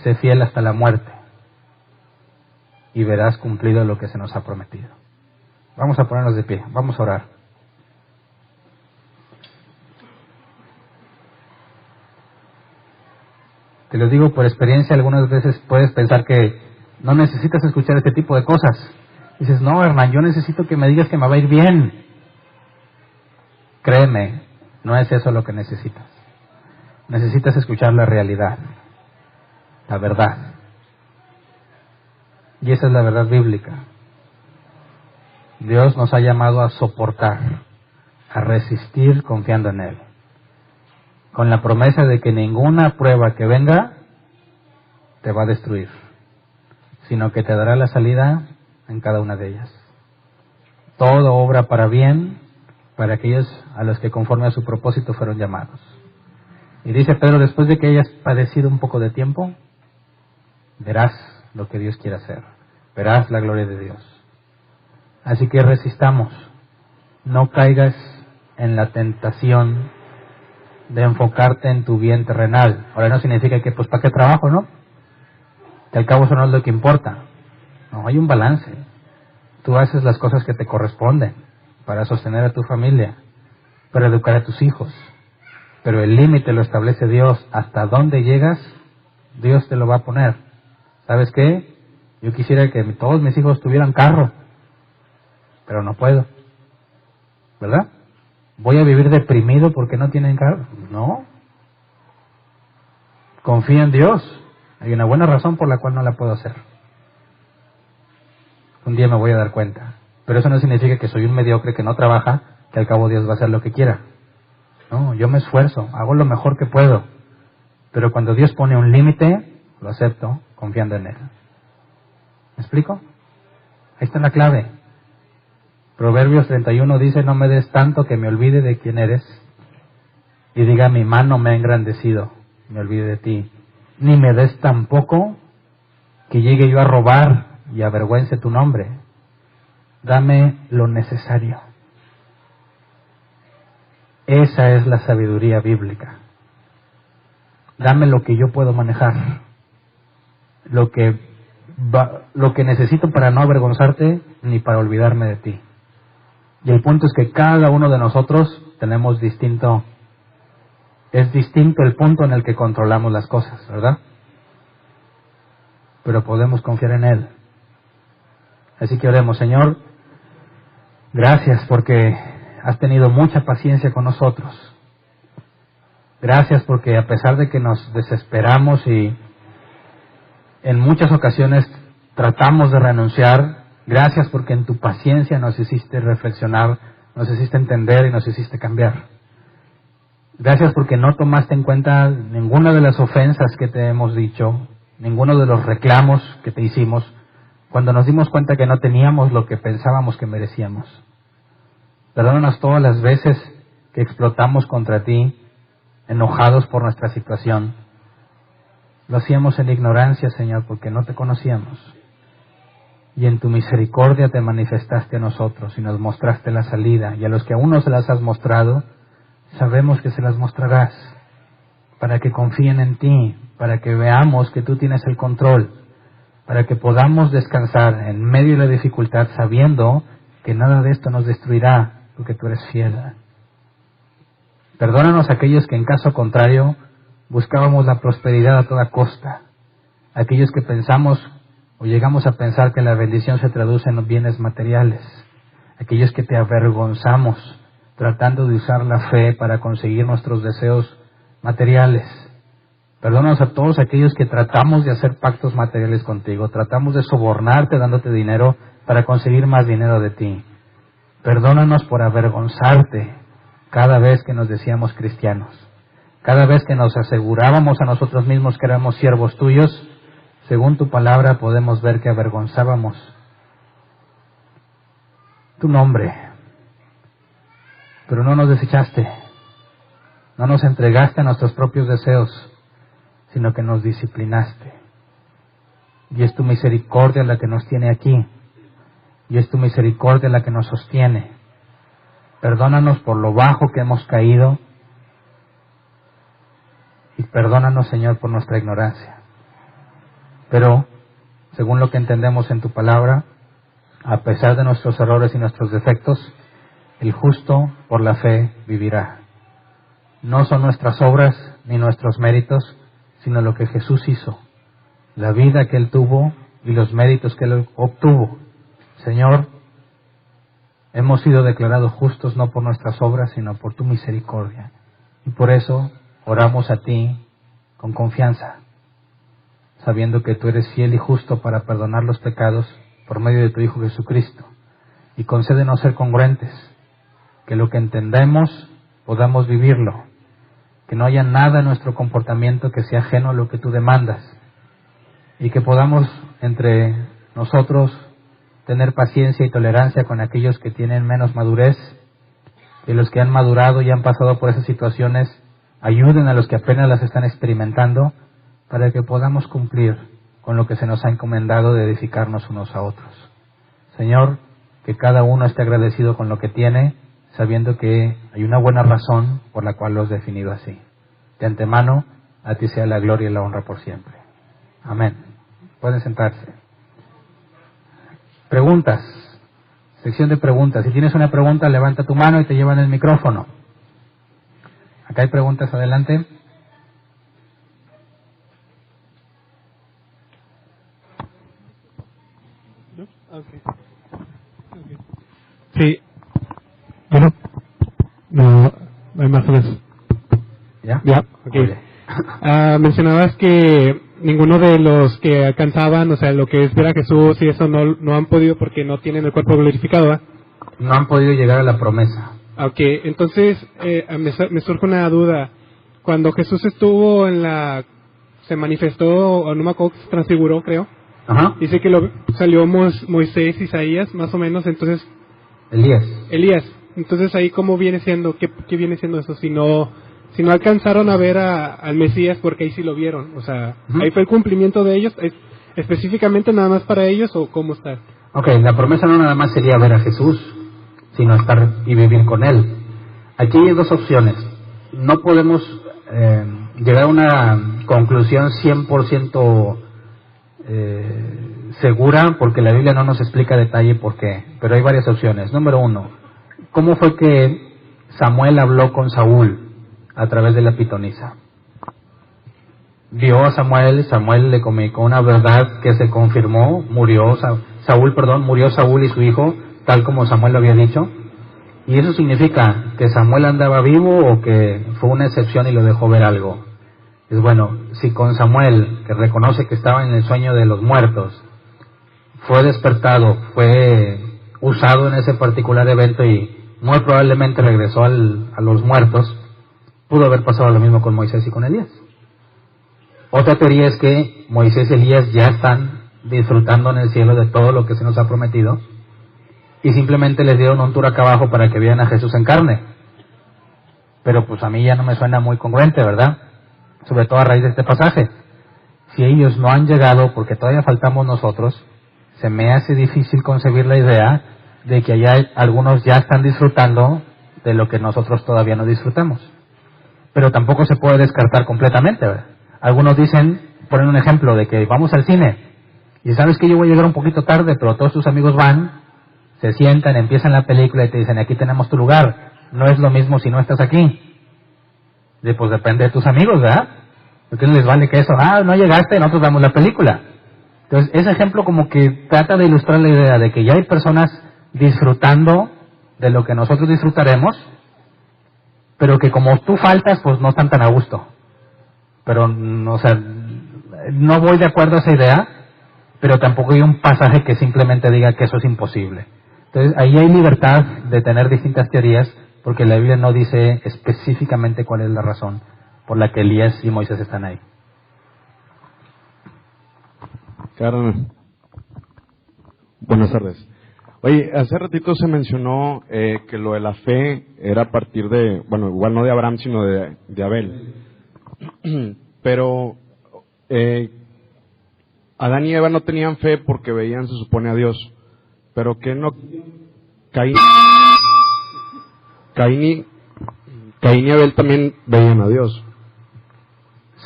Sé fiel hasta la muerte y verás cumplido lo que se nos ha prometido. Vamos a ponernos de pie, vamos a orar. Te lo digo por experiencia, algunas veces puedes pensar que no necesitas escuchar este tipo de cosas. Dices, no, Hernán, yo necesito que me digas que me va a ir bien. Créeme, no es eso lo que necesitas. Necesitas escuchar la realidad, la verdad. Y esa es la verdad bíblica. Dios nos ha llamado a soportar, a resistir confiando en Él, con la promesa de que ninguna prueba que venga te va a destruir, sino que te dará la salida en cada una de ellas. Todo obra para bien para aquellos a los que conforme a su propósito fueron llamados. Y dice Pedro, después de que hayas padecido un poco de tiempo, verás lo que Dios quiere hacer, verás la gloria de Dios. Así que resistamos, no caigas en la tentación de enfocarte en tu bien terrenal. Ahora no significa que, pues, ¿para qué trabajo, no? Que al cabo eso no es lo que importa. No, hay un balance. Tú haces las cosas que te corresponden para sostener a tu familia, para educar a tus hijos. Pero el límite lo establece Dios. Hasta dónde llegas, Dios te lo va a poner. ¿Sabes qué? Yo quisiera que todos mis hijos tuvieran carro, pero no puedo. ¿Verdad? ¿Voy a vivir deprimido porque no tienen carro? No. Confía en Dios. Hay una buena razón por la cual no la puedo hacer. Un día me voy a dar cuenta. Pero eso no significa que soy un mediocre que no trabaja, que al cabo Dios va a hacer lo que quiera. No, yo me esfuerzo, hago lo mejor que puedo. Pero cuando Dios pone un límite, lo acepto, confiando en Él. ¿Me explico? Ahí está la clave. Proverbios 31 dice, no me des tanto que me olvide de quién eres, y diga, mi mano me ha engrandecido, me olvide de ti. Ni me des tan poco que llegue yo a robar y avergüence tu nombre. Dame lo necesario. Esa es la sabiduría bíblica. Dame lo que yo puedo manejar, lo que necesito para no avergonzarte ni para olvidarme de ti. Y el punto es que cada uno de nosotros tenemos es distinto el punto en el que controlamos las cosas, ¿verdad? Pero podemos confiar en Él. Así que oremos, Señor, gracias porque has tenido mucha paciencia con nosotros. Gracias porque a pesar de que nos desesperamos y en muchas ocasiones tratamos de renunciar, gracias porque en tu paciencia nos hiciste reflexionar, nos hiciste entender y nos hiciste cambiar. Gracias porque no tomaste en cuenta ninguna de las ofensas que te hemos dicho, ninguno de los reclamos que te hicimos, cuando nos dimos cuenta que no teníamos lo que pensábamos que merecíamos. Perdónanos todas las veces que explotamos contra ti, enojados por nuestra situación. Lo hacíamos en ignorancia, Señor, porque no te conocíamos. Y en tu misericordia te manifestaste a nosotros y nos mostraste la salida. Y a los que aún no se las has mostrado, sabemos que se las mostrarás para que confíen en ti, para que veamos que tú tienes el control, para que podamos descansar en medio de la dificultad sabiendo que nada de esto nos destruirá, porque tú eres fiel. Perdónanos a aquellos que en caso contrario buscábamos la prosperidad a toda costa, aquellos que pensamos o llegamos a pensar que la bendición se traduce en los bienes materiales, aquellos que te avergonzamos tratando de usar la fe para conseguir nuestros deseos materiales. Perdónanos a todos aquellos que tratamos de hacer pactos materiales contigo, tratamos de sobornarte dándote dinero para conseguir más dinero de ti. Perdónanos por avergonzarte cada vez que nos decíamos cristianos, cada vez que nos asegurábamos a nosotros mismos que éramos siervos tuyos. Según tu palabra podemos ver que avergonzábamos tu nombre, pero no nos desechaste, no nos entregaste a nuestros propios deseos, sino que nos disciplinaste. Y es tu misericordia la que nos tiene aquí, y es tu misericordia la que nos sostiene. Perdónanos por lo bajo que hemos caído, y perdónanos, Señor, por nuestra ignorancia. Pero, según lo que entendemos en tu palabra, a pesar de nuestros errores y nuestros defectos, el justo por la fe vivirá. No son nuestras obras ni nuestros méritos, sino lo que Jesús hizo, la vida que Él tuvo y los méritos que Él obtuvo. Señor, hemos sido declarados justos no por nuestras obras, sino por tu misericordia. Y por eso oramos a ti con confianza, sabiendo que tú eres fiel y justo para perdonar los pecados por medio de tu Hijo Jesucristo. Y concédenos ser congruentes, que lo que entendemos podamos vivirlo, que no haya nada en nuestro comportamiento que sea ajeno a lo que tú demandas, y que podamos entre nosotros tener paciencia y tolerancia con aquellos que tienen menos madurez, y los que han madurado y han pasado por esas situaciones ayuden a los que apenas las están experimentando, para que podamos cumplir con lo que se nos ha encomendado de edificarnos unos a otros. Señor, que cada uno esté agradecido con lo que tiene, sabiendo que hay una buena razón por la cual lo has definido así. De antemano, a ti sea la gloria y la honra por siempre. Amén. Pueden sentarse. Preguntas. Sección de preguntas. Si tienes una pregunta, levanta tu mano y te llevan el micrófono. Acá hay preguntas, adelante. Sí. Bueno, no hay más sobre eso. ¿Ya? Ya, ok. Mencionabas que ninguno de los que alcanzaban, o sea, lo que es ver a Jesús y eso no han podido porque no tienen el cuerpo glorificado, ¿verdad? No han podido llegar a la promesa. Ok, entonces me surge una duda. Cuando Jesús estuvo se manifestó, o no me acuerdo, se transfiguró, creo. Ajá. Dice que salió Moisés, Isaías, más o menos, entonces... Elías. Entonces ahí cómo viene siendo, ¿qué viene siendo eso? Si no alcanzaron a ver al Mesías, porque ahí sí lo vieron, o sea, ahí fue el cumplimiento de ellos, específicamente nada más para ellos, o cómo está. Ok, la promesa no nada más sería ver a Jesús, sino estar y vivir con Él. Aquí hay dos opciones. No podemos llegar a una conclusión 100% segura, porque la Biblia no nos explica a detalle por qué, pero hay varias opciones. Número uno, ¿cómo fue que Samuel habló con Saúl a través de la pitonisa? Vio a Samuel le comunicó una verdad que se confirmó, murió Saúl y su hijo, tal como Samuel lo había dicho. Y eso significa que Samuel andaba vivo o que fue una excepción y lo dejó ver algo. Es bueno, si con Samuel, que reconoce que estaba en el sueño de los muertos, fue despertado, fue usado en ese particular evento y muy probablemente regresó a los muertos, pudo haber pasado lo mismo con Moisés y con Elías. Otra teoría es que Moisés y Elías ya están disfrutando en el cielo de todo lo que se nos ha prometido y simplemente les dieron un tour acá abajo para que vieran a Jesús en carne. Pero pues a mí ya no me suena muy congruente, ¿verdad? Sobre todo a raíz de este pasaje. Si ellos no han llegado, porque todavía faltamos nosotros, se me hace difícil concebir la idea de que allá algunos ya están disfrutando de lo que nosotros todavía no disfrutamos. Pero tampoco se puede descartar completamente, ¿verdad? Algunos dicen, ponen un ejemplo de que vamos al cine y sabes que yo voy a llegar un poquito tarde, pero todos tus amigos van, se sientan, empiezan la película y te dicen, aquí tenemos tu lugar. No es lo mismo si no estás aquí. Y pues depende de tus amigos, ¿verdad? Porque les vale que eso, no llegaste, nosotros damos la película. Entonces, ese ejemplo como que trata de ilustrar la idea de que ya hay personas disfrutando de lo que nosotros disfrutaremos, pero que como tú faltas, pues no están tan a gusto. Pero, o sea, no voy de acuerdo a esa idea, pero tampoco hay un pasaje que simplemente diga que eso es imposible. Entonces, ahí hay libertad de tener distintas teorías, porque la Biblia no dice específicamente cuál es la razón por la que Elías y Moisés están ahí. Carmen. Buenas tardes. Oye, hace ratito se mencionó que lo de la fe era a partir de, bueno, igual no de Abraham, sino de Abel. Pero Adán y Eva no tenían fe porque veían, se supone, a Dios. Pero que no... Caín y Abel también veían a Dios.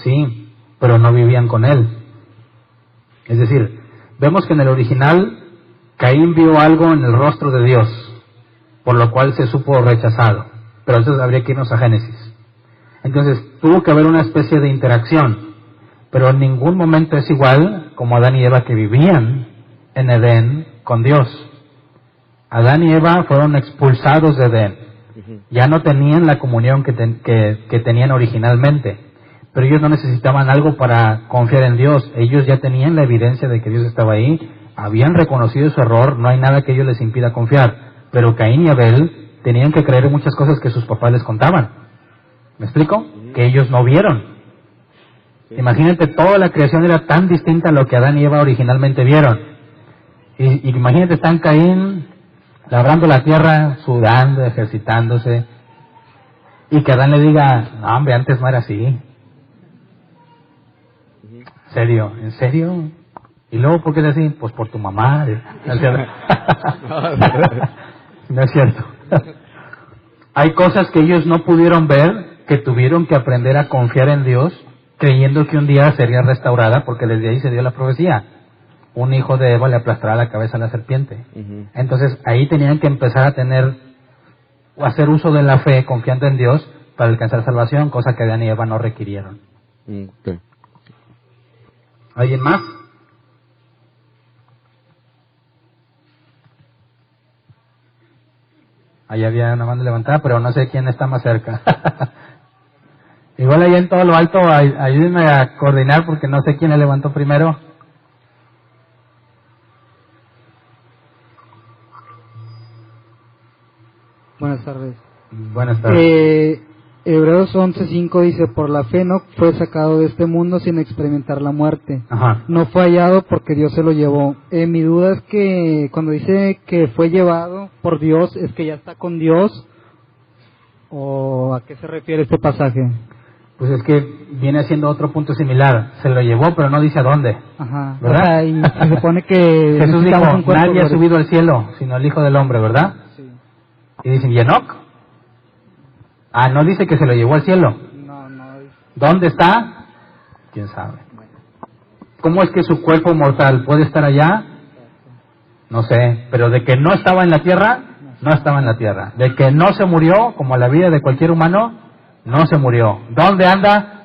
Sí, pero no vivían con él. Es decir, vemos que en el original Caín vio algo en el rostro de Dios, por lo cual se supo rechazado. Pero entonces habría que irnos a Génesis. Entonces tuvo que haber una especie de interacción, pero en ningún momento es igual como Adán y Eva que vivían en Edén con Dios. Adán y Eva fueron expulsados de Edén. Ya no tenían la comunión que tenían originalmente. Pero ellos no necesitaban algo para confiar en Dios. Ellos ya tenían la evidencia de que Dios estaba ahí. Habían reconocido su error. No hay nada que ellos les impida confiar. Pero Caín y Abel tenían que creer en muchas cosas que sus papás les contaban. ¿Me explico? Que ellos no vieron. Imagínate, toda la creación era tan distinta a lo que Adán y Eva originalmente vieron. Y imagínate, están Caín labrando la tierra, sudando, ejercitándose, y que Adán le diga, no hombre, antes no era así. ¿En serio? ¿Y luego por qué es así? Pues por tu mamá. No es cierto. No es cierto. Hay cosas que ellos no pudieron ver, que tuvieron que aprender a confiar en Dios, creyendo que un día sería restaurada, porque desde ahí se dio la profecía. Un hijo de Eva le aplastará la cabeza a la serpiente. Entonces ahí tenían que empezar a hacer uso de la fe, confiando en Dios, para alcanzar salvación, cosa que Adán y Eva no requirieron. Okay. ¿Alguien más? Ahí había una mano levantada, pero no sé quién está más cerca. Igual ahí en todo lo alto, ayúdenme a coordinar porque no sé quién le levantó primero. Buenas tardes. Buenas tardes. Hebreos 11:5 dice, por la fe no fue sacado de este mundo sin experimentar la muerte. Ajá. No fue hallado porque Dios se lo llevó. Mi duda es que cuando dice que fue llevado por Dios, ¿es que ya está con Dios? ¿O a qué se refiere este pasaje? Pues es que viene siendo otro punto similar. Se lo llevó, pero no dice a dónde. Ajá. ¿Verdad? O sea, y se supone que Jesús dijo, necesitamos un cuerpo nadie ha glorioso. subido al cielo, sino el Hijo del Hombre, ¿verdad? Sí. Y dicen, ¿y Enoc? No dice que se lo llevó al cielo. No. ¿Dónde está? ¿Quién sabe? ¿Cómo es que su cuerpo mortal puede estar allá? No sé, pero de que no estaba en la tierra, no estaba en la tierra. De que no se murió, como la vida de cualquier humano, no se murió. ¿Dónde anda?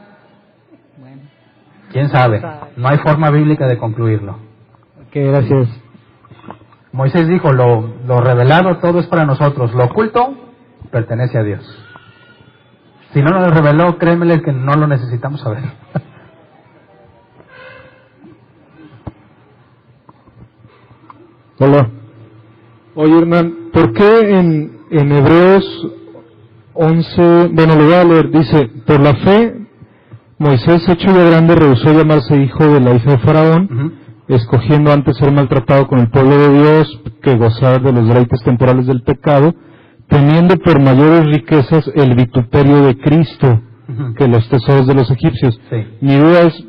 Bueno. ¿Quién sabe? No hay forma bíblica de concluirlo. Ok, gracias. Moisés dijo, lo revelado todo es para nosotros, lo oculto pertenece a Dios. Si no nos lo reveló, créemele que no lo necesitamos saber. Hola. Oye, Hernán, ¿por qué en Hebreos 11, bueno, lo voy a leer, dice, por la fe, Moisés, hecho ya grande, rehusó llamarse hijo de la hija de Faraón, escogiendo antes ser maltratado con el pueblo de Dios que gozar de los deleites temporales del pecado, teniendo por mayores riquezas el vituperio de Cristo que los tesoros de los egipcios. Sí. Mi duda es,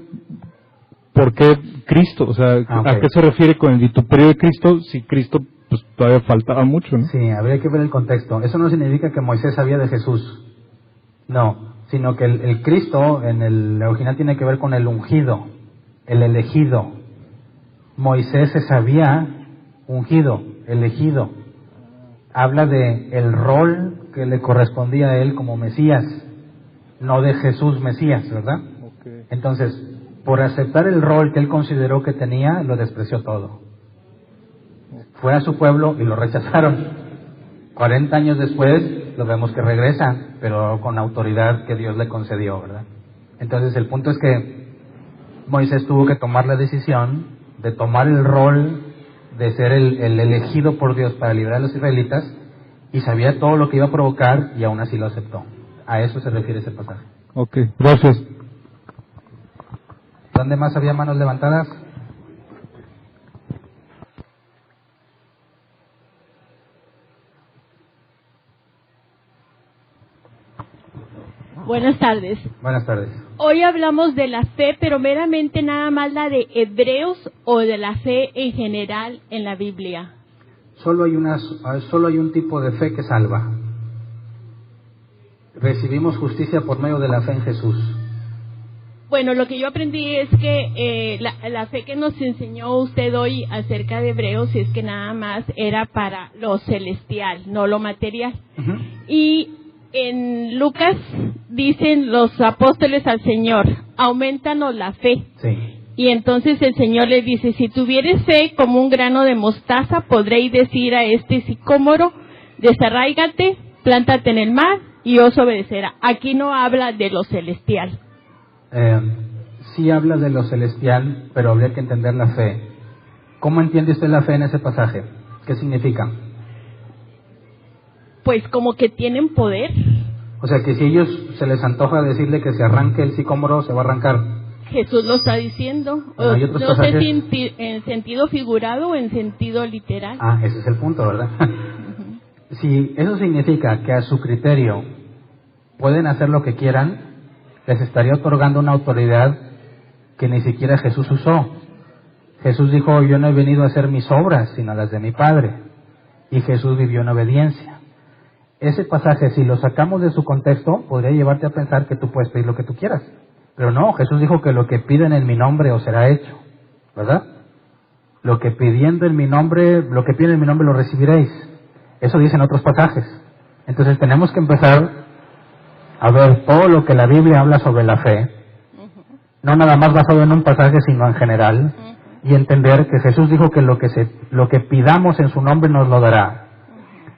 ¿por qué Cristo? O sea, ok. ¿a qué se refiere con el vituperio de Cristo si Cristo pues todavía faltaba mucho, ¿no? Sí, habría que ver el contexto. Eso no significa que Moisés sabía de Jesús. No, sino que el Cristo en el original tiene que ver con el ungido, el elegido. Moisés se sabía ungido, elegido. Habla de el rol que le correspondía a él como Mesías, no de Jesús Mesías, ¿verdad? Entonces, por aceptar el rol que él consideró que tenía, lo despreció todo. Fue a su pueblo y lo rechazaron. 40 años después lo vemos que regresa, pero con autoridad que Dios le concedió, ¿verdad? Entonces el punto es que Moisés tuvo que tomar la decisión de tomar el rol de ser el elegido por Dios para liberar a los israelitas, y sabía todo lo que iba a provocar y aún así lo aceptó. A eso se refiere ese pasaje. Ok, gracias. ¿Dónde más había manos levantadas? Buenas tardes. Buenas tardes. Hoy hablamos de la fe, pero meramente nada más la de Hebreos o de la fe en general en la Biblia. Solo hay un tipo de fe que salva. Recibimos justicia por medio de la fe en Jesús. Bueno, lo que yo aprendí es que la fe que nos enseñó usted hoy acerca de Hebreos es que nada más era para lo celestial, no lo material. Uh-huh. Y en Lucas dicen los apóstoles al Señor, aumentanos la fe. Sí. Y entonces el Señor le dice, si tuvieres fe como un grano de mostaza, podréis decir a este sicómoro, desarráigate, plántate en el mar, y os obedecerá. Aquí no habla de lo celestial. Sí habla de lo celestial, pero habría que entender la fe. ¿Cómo entiende usted la fe en ese pasaje? ¿Qué significa? Pues como que tienen poder. O sea, que si ellos se les antoja decirle que se arranque el sicómoro, se va a arrancar. Jesús lo está diciendo. Bueno, hay otros no sé pasajes... si en sentido figurado o en sentido literal. Ah, ese es el punto, ¿verdad? Si eso significa que a su criterio pueden hacer lo que quieran, les estaría otorgando una autoridad que ni siquiera Jesús usó. Jesús dijo, yo no he venido a hacer mis obras, sino las de mi Padre. Y Jesús vivió en obediencia. Ese pasaje, si lo sacamos de su contexto, podría llevarte a pensar que tú puedes pedir lo que tú quieras. Pero no, Jesús dijo que lo que piden en mi nombre os será hecho, ¿verdad? Lo que piden en mi nombre lo recibiréis. Eso dice en otros pasajes. Entonces tenemos que empezar a ver todo lo que la Biblia habla sobre la fe, no nada más basado en un pasaje, sino en general, y entender que Jesús dijo que lo que pidamos en su nombre nos lo dará.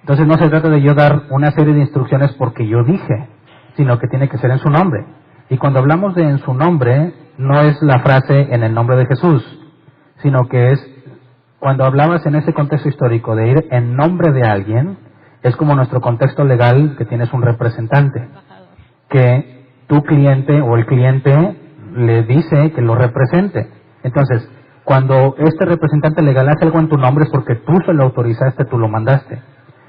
Entonces no se trata de yo dar una serie de instrucciones porque yo dije, sino que tiene que ser en su nombre. Y cuando hablamos de en su nombre, no es la frase en el nombre de Jesús, sino que es cuando hablabas en ese contexto histórico de ir en nombre de alguien, es como nuestro contexto legal que tienes un representante, que tu cliente o el cliente le dice que lo represente. Entonces, cuando este representante legal hace algo en tu nombre es porque tú se lo autorizaste, tú lo mandaste.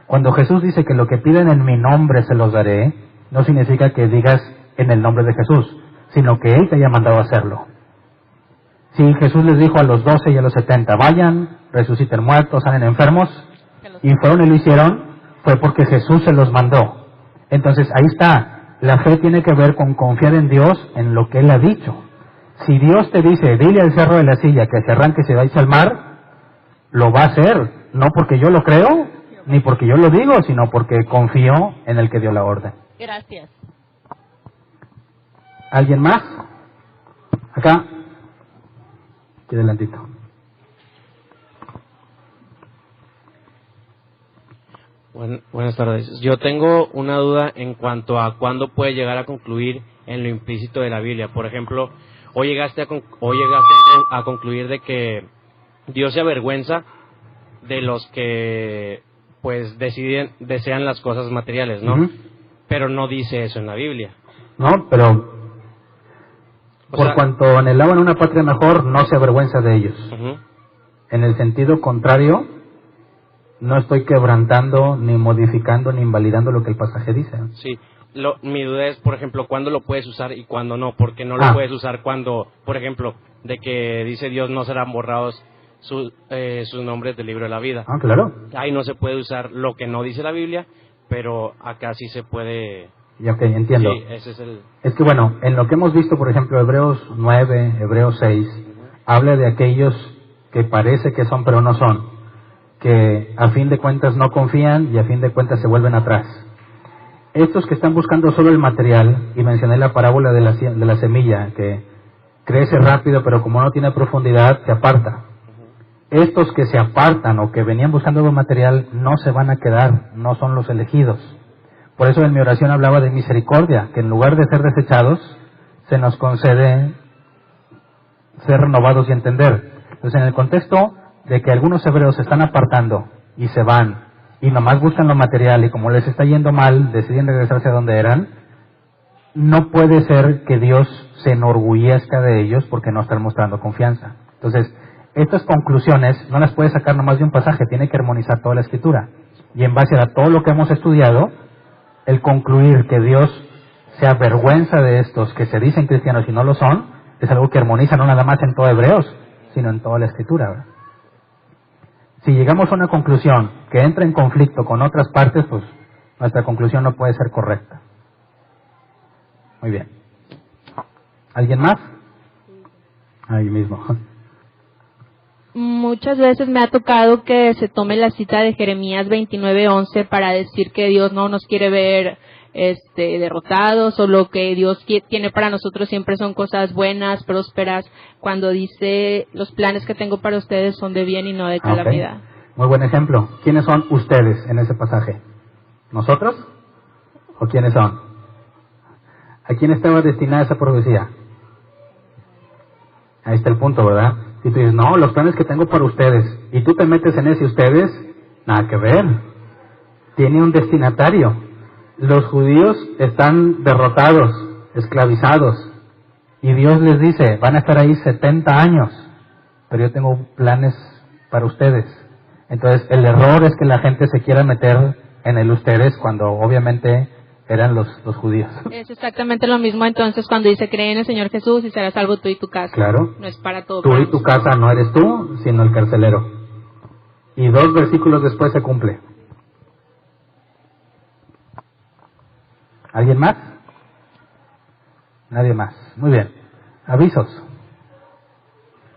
Cuando Jesús dice que lo que piden en mi nombre se los daré, no significa que digas en el nombre de Jesús, sino que Él te haya mandado a hacerlo. Si Jesús les dijo a los 12 y a los 70, vayan, resuciten muertos, sanen enfermos, y fueron y lo hicieron, fue porque Jesús se los mandó. Entonces ahí está, la fe tiene que ver con confiar en Dios, en lo que Él ha dicho. Si Dios te dice, dile al cerro de la silla que se arranque y se vaya al mar, lo va a hacer, no porque yo lo creo, ni porque yo lo digo, sino porque confío en el que dio la orden. Gracias. ¿Alguien más? Acá. Aquí adelantito. Buenas tardes. Yo tengo una duda en cuanto a cuándo puede llegar a concluir en lo implícito de la Biblia. Por ejemplo, hoy llegaste a concluir de que Dios se avergüenza de los que pues desean las cosas materiales, ¿no? Uh-huh. Pero no dice eso en la Biblia. No, pero por cuanto anhelaban una patria mejor, no se avergüenza de ellos. Uh-huh. En el sentido contrario, no estoy quebrantando, ni modificando, ni invalidando lo que el pasaje dice. Sí. Mi duda es, por ejemplo, ¿cuándo lo puedes usar y cuándo no? Porque no lo puedes usar cuando, por ejemplo, de que dice Dios no serán borrados sus nombres del libro de la vida. Claro. Ahí no se puede usar lo que no dice la Biblia, pero acá sí se puede Y ok, entiendo. Sí, ese es el... Es que bueno, en lo que hemos visto, por ejemplo, Hebreos 9, Hebreos 6, habla de aquellos que parece que son pero no son, que a fin de cuentas no confían y a fin de cuentas se vuelven atrás. Estos que están buscando solo el material, y mencioné la parábola de la semilla, que crece rápido pero como no tiene profundidad, se aparta. Estos que se apartan o que venían buscando algo material no se van a quedar, no son los elegidos. Por eso en mi oración hablaba de misericordia, que en lugar de ser desechados, se nos concede ser renovados y entender. Entonces, en el contexto de que algunos hebreos se están apartando y se van, y nomás buscan lo material, y como les está yendo mal, deciden regresarse a donde eran, no puede ser que Dios se enorgullezca de ellos porque no están mostrando confianza. Entonces, estas conclusiones no las puede sacar nomás de un pasaje, tiene que armonizar toda la Escritura. Y en base a todo lo que hemos estudiado, el concluir que Dios se avergüenza de estos que se dicen cristianos y no lo son, es algo que armoniza no nada más en todo Hebreos, sino en toda la Escritura, ¿verdad? Si llegamos a una conclusión que entra en conflicto con otras partes, pues nuestra conclusión no puede ser correcta. Muy bien. ¿Alguien más? Ahí mismo. Muchas veces me ha tocado que se tome la cita de Jeremías 29:11 para decir que Dios no nos quiere ver derrotados, o lo que Dios tiene para nosotros siempre son cosas buenas, prósperas, cuando dice los planes que tengo para ustedes son de bien y no de calamidad. Okay. Muy buen ejemplo. ¿Quiénes son ustedes en ese pasaje? ¿Nosotros? ¿O quiénes son? ¿A quién estaba destinada esa profecía? Ahí está el punto, ¿verdad? Si tú dices, no, los planes que tengo para ustedes, y tú te metes en ese ustedes, nada que ver. Tiene un destinatario. Los judíos están derrotados, esclavizados, y Dios les dice, van a estar ahí 70 años, pero yo tengo planes para ustedes. Entonces, el error es que la gente se quiera meter en el ustedes cuando obviamente eran los judíos. Es exactamente lo mismo entonces cuando dice, cree en el Señor Jesús y serás salvo tú y tu casa. Claro. No es para todo. Tú y tu casa no eres tú, sino el carcelero. Y 2 versículos después se cumple. ¿Alguien más? Nadie más. Muy bien. Avisos.